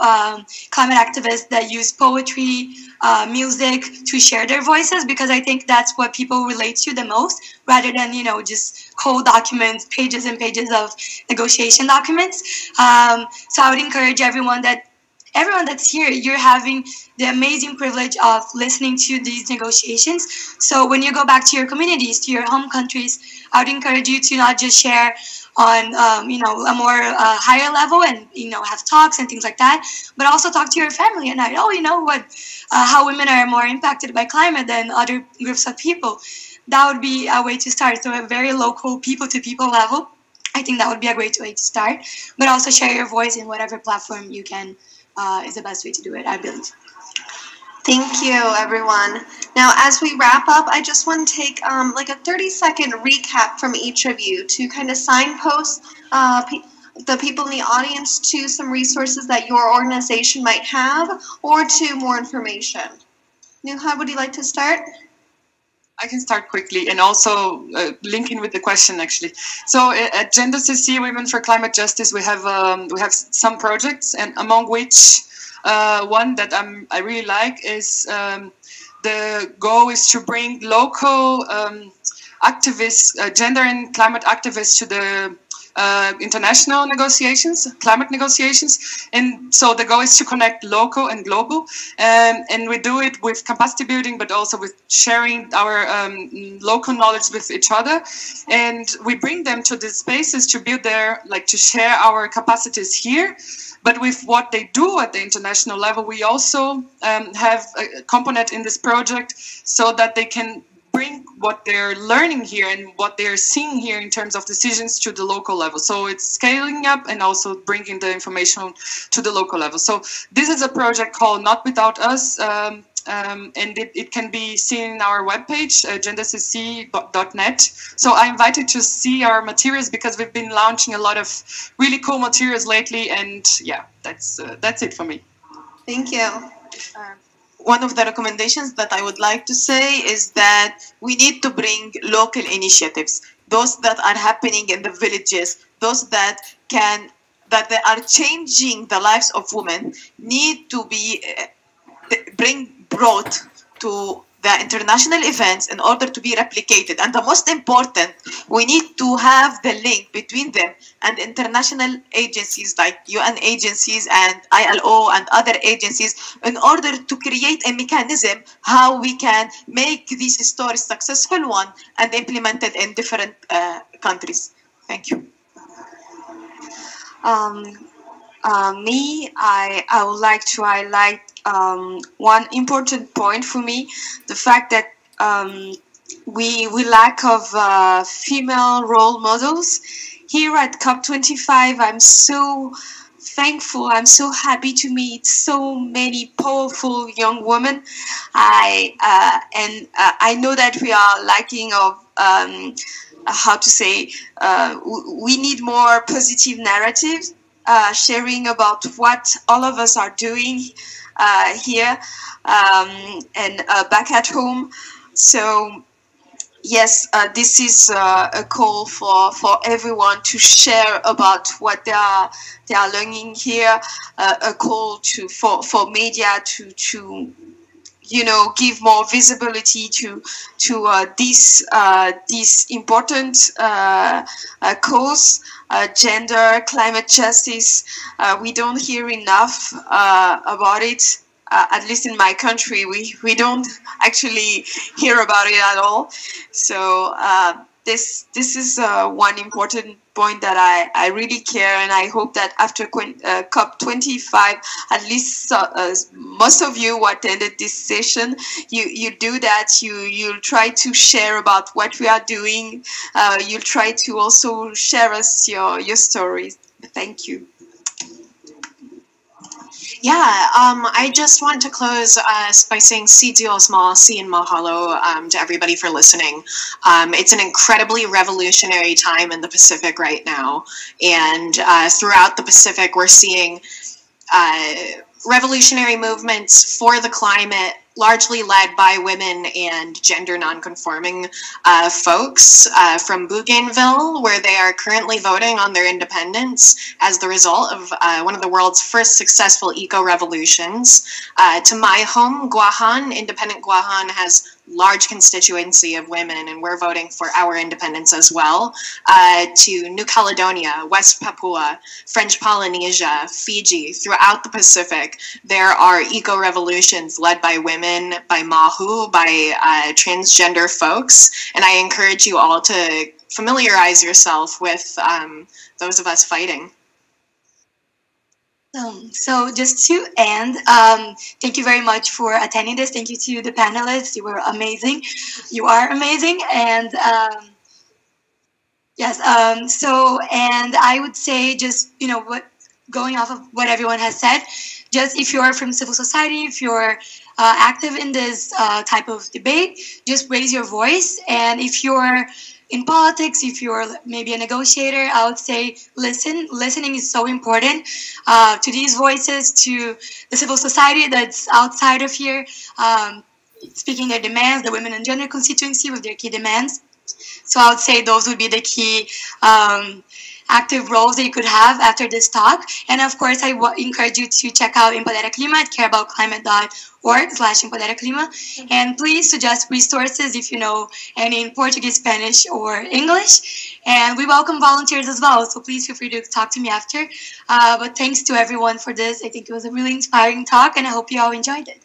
climate activists that use poetry, music to share their voices, because I think that's what people relate to the most, rather than, you know, just cold documents, pages and pages of negotiation documents. So I would encourage everyone that's here, you're having the amazing privilege of listening to these negotiations. So when you go back to your communities, to your home countries, I would encourage you to not just share on, you know, a more higher level and, you know, have talks and things like that, but also talk to your family and oh, you know what, how women are more impacted by climate than other groups of people. That would be a way to start. So a very local, people-to-people level. I think that would be a great way to start. But also share your voice in whatever platform you can. Is the best way to do it, I believe. Thank you, everyone. Now, as we wrap up, I just want to take like a 30-second recap from each of you to kind of signpost the people in the audience to some resources that your organization might have, or to more information. Nuha, would you like to start? I can start quickly, and also linking with the question, actually. So at Gender CC, Women for Climate Justice, we have some projects, and among which one that I really like is the goal is to bring local activists, gender and climate activists, to the international negotiations, climate negotiations. And so the goal is to connect local and global, and we do it with capacity building, but also with sharing our local knowledge with each other. And we bring them to these spaces to build to share our capacities here. But with what they do at the international level, we also have a component in this project so that they can bring what they're learning here and what they're seeing here in terms of decisions to the local level. So it's scaling up and also bringing the information to the local level. So this is a project called Not Without Us, and it can be seen in our webpage, gendercc.net. So I invite you to see our materials, because we've been launching a lot of really cool materials lately, and yeah, that's it for me. Thank you. One of the recommendations that I would like to say is that we need to bring local initiatives, those that are happening in the villages, those that they are changing the lives of women, need to be brought to the international events in order to be replicated. And the most important, we need to have the link between them and international agencies like UN agencies and ILO and other agencies, in order to create a mechanism how we can make these stories successful one and implemented in different countries. Thank you. I would like to highlight one important point for me, the fact that we lack of female role models. Here at COP25, I'm so thankful, I'm so happy to meet so many powerful young women. I know that we are lacking of we need more positive narratives, sharing about what all of us are doing here and back at home. So yes, this is a call for everyone to share about what they are learning here. A call for media to give more visibility to this important cause. Gender, climate justice. We don't hear enough about it. At least in my country, we don't actually hear about it at all. So this is one important point that I really care, and I hope that after COP25, at least most of you who attended this session, you do that. You'll try to share about what we are doing. You'll try to also share us your stories. Thank you. Yeah, I just want to close by saying si Dios ma, si and mahalo to everybody for listening. It's an incredibly revolutionary time in the Pacific right now, and throughout the Pacific we're seeing revolutionary movements for the climate largely led by women and gender nonconforming folks from Bougainville, where they are currently voting on their independence as the result of one of the world's first successful eco-revolutions. To my home, Guahan, independent Guahan, has large constituency of women, and we're voting for our independence as well. To New Caledonia, West Papua, French Polynesia, Fiji, throughout the Pacific, there are eco-revolutions led by women, by Mahu, by transgender folks, and I encourage you all to familiarize yourself with those of us fighting. So just to end, thank you very much for attending this. Thank you to the panelists. You were amazing. You are amazing. And yes, and I would say just, going off of what everyone has said, just if you're from civil society, if you're active in this type of debate, just raise your voice. And if you're in politics, if you're maybe a negotiator, I would say listen. Listening is so important to these voices, to the civil society that's outside of here, speaking their demands, the women and gender constituency with their key demands. So I would say those would be the key active roles that you could have after this talk. And of course, I encourage you to check out EmpoderaClima at careaboutclimate.org/EmpoderaClima. And please suggest resources if you know any in Portuguese, Spanish, or English. And we welcome volunteers as well, so please feel free to talk to me after. But thanks to everyone for this. I think it was a really inspiring talk, and I hope you all enjoyed it.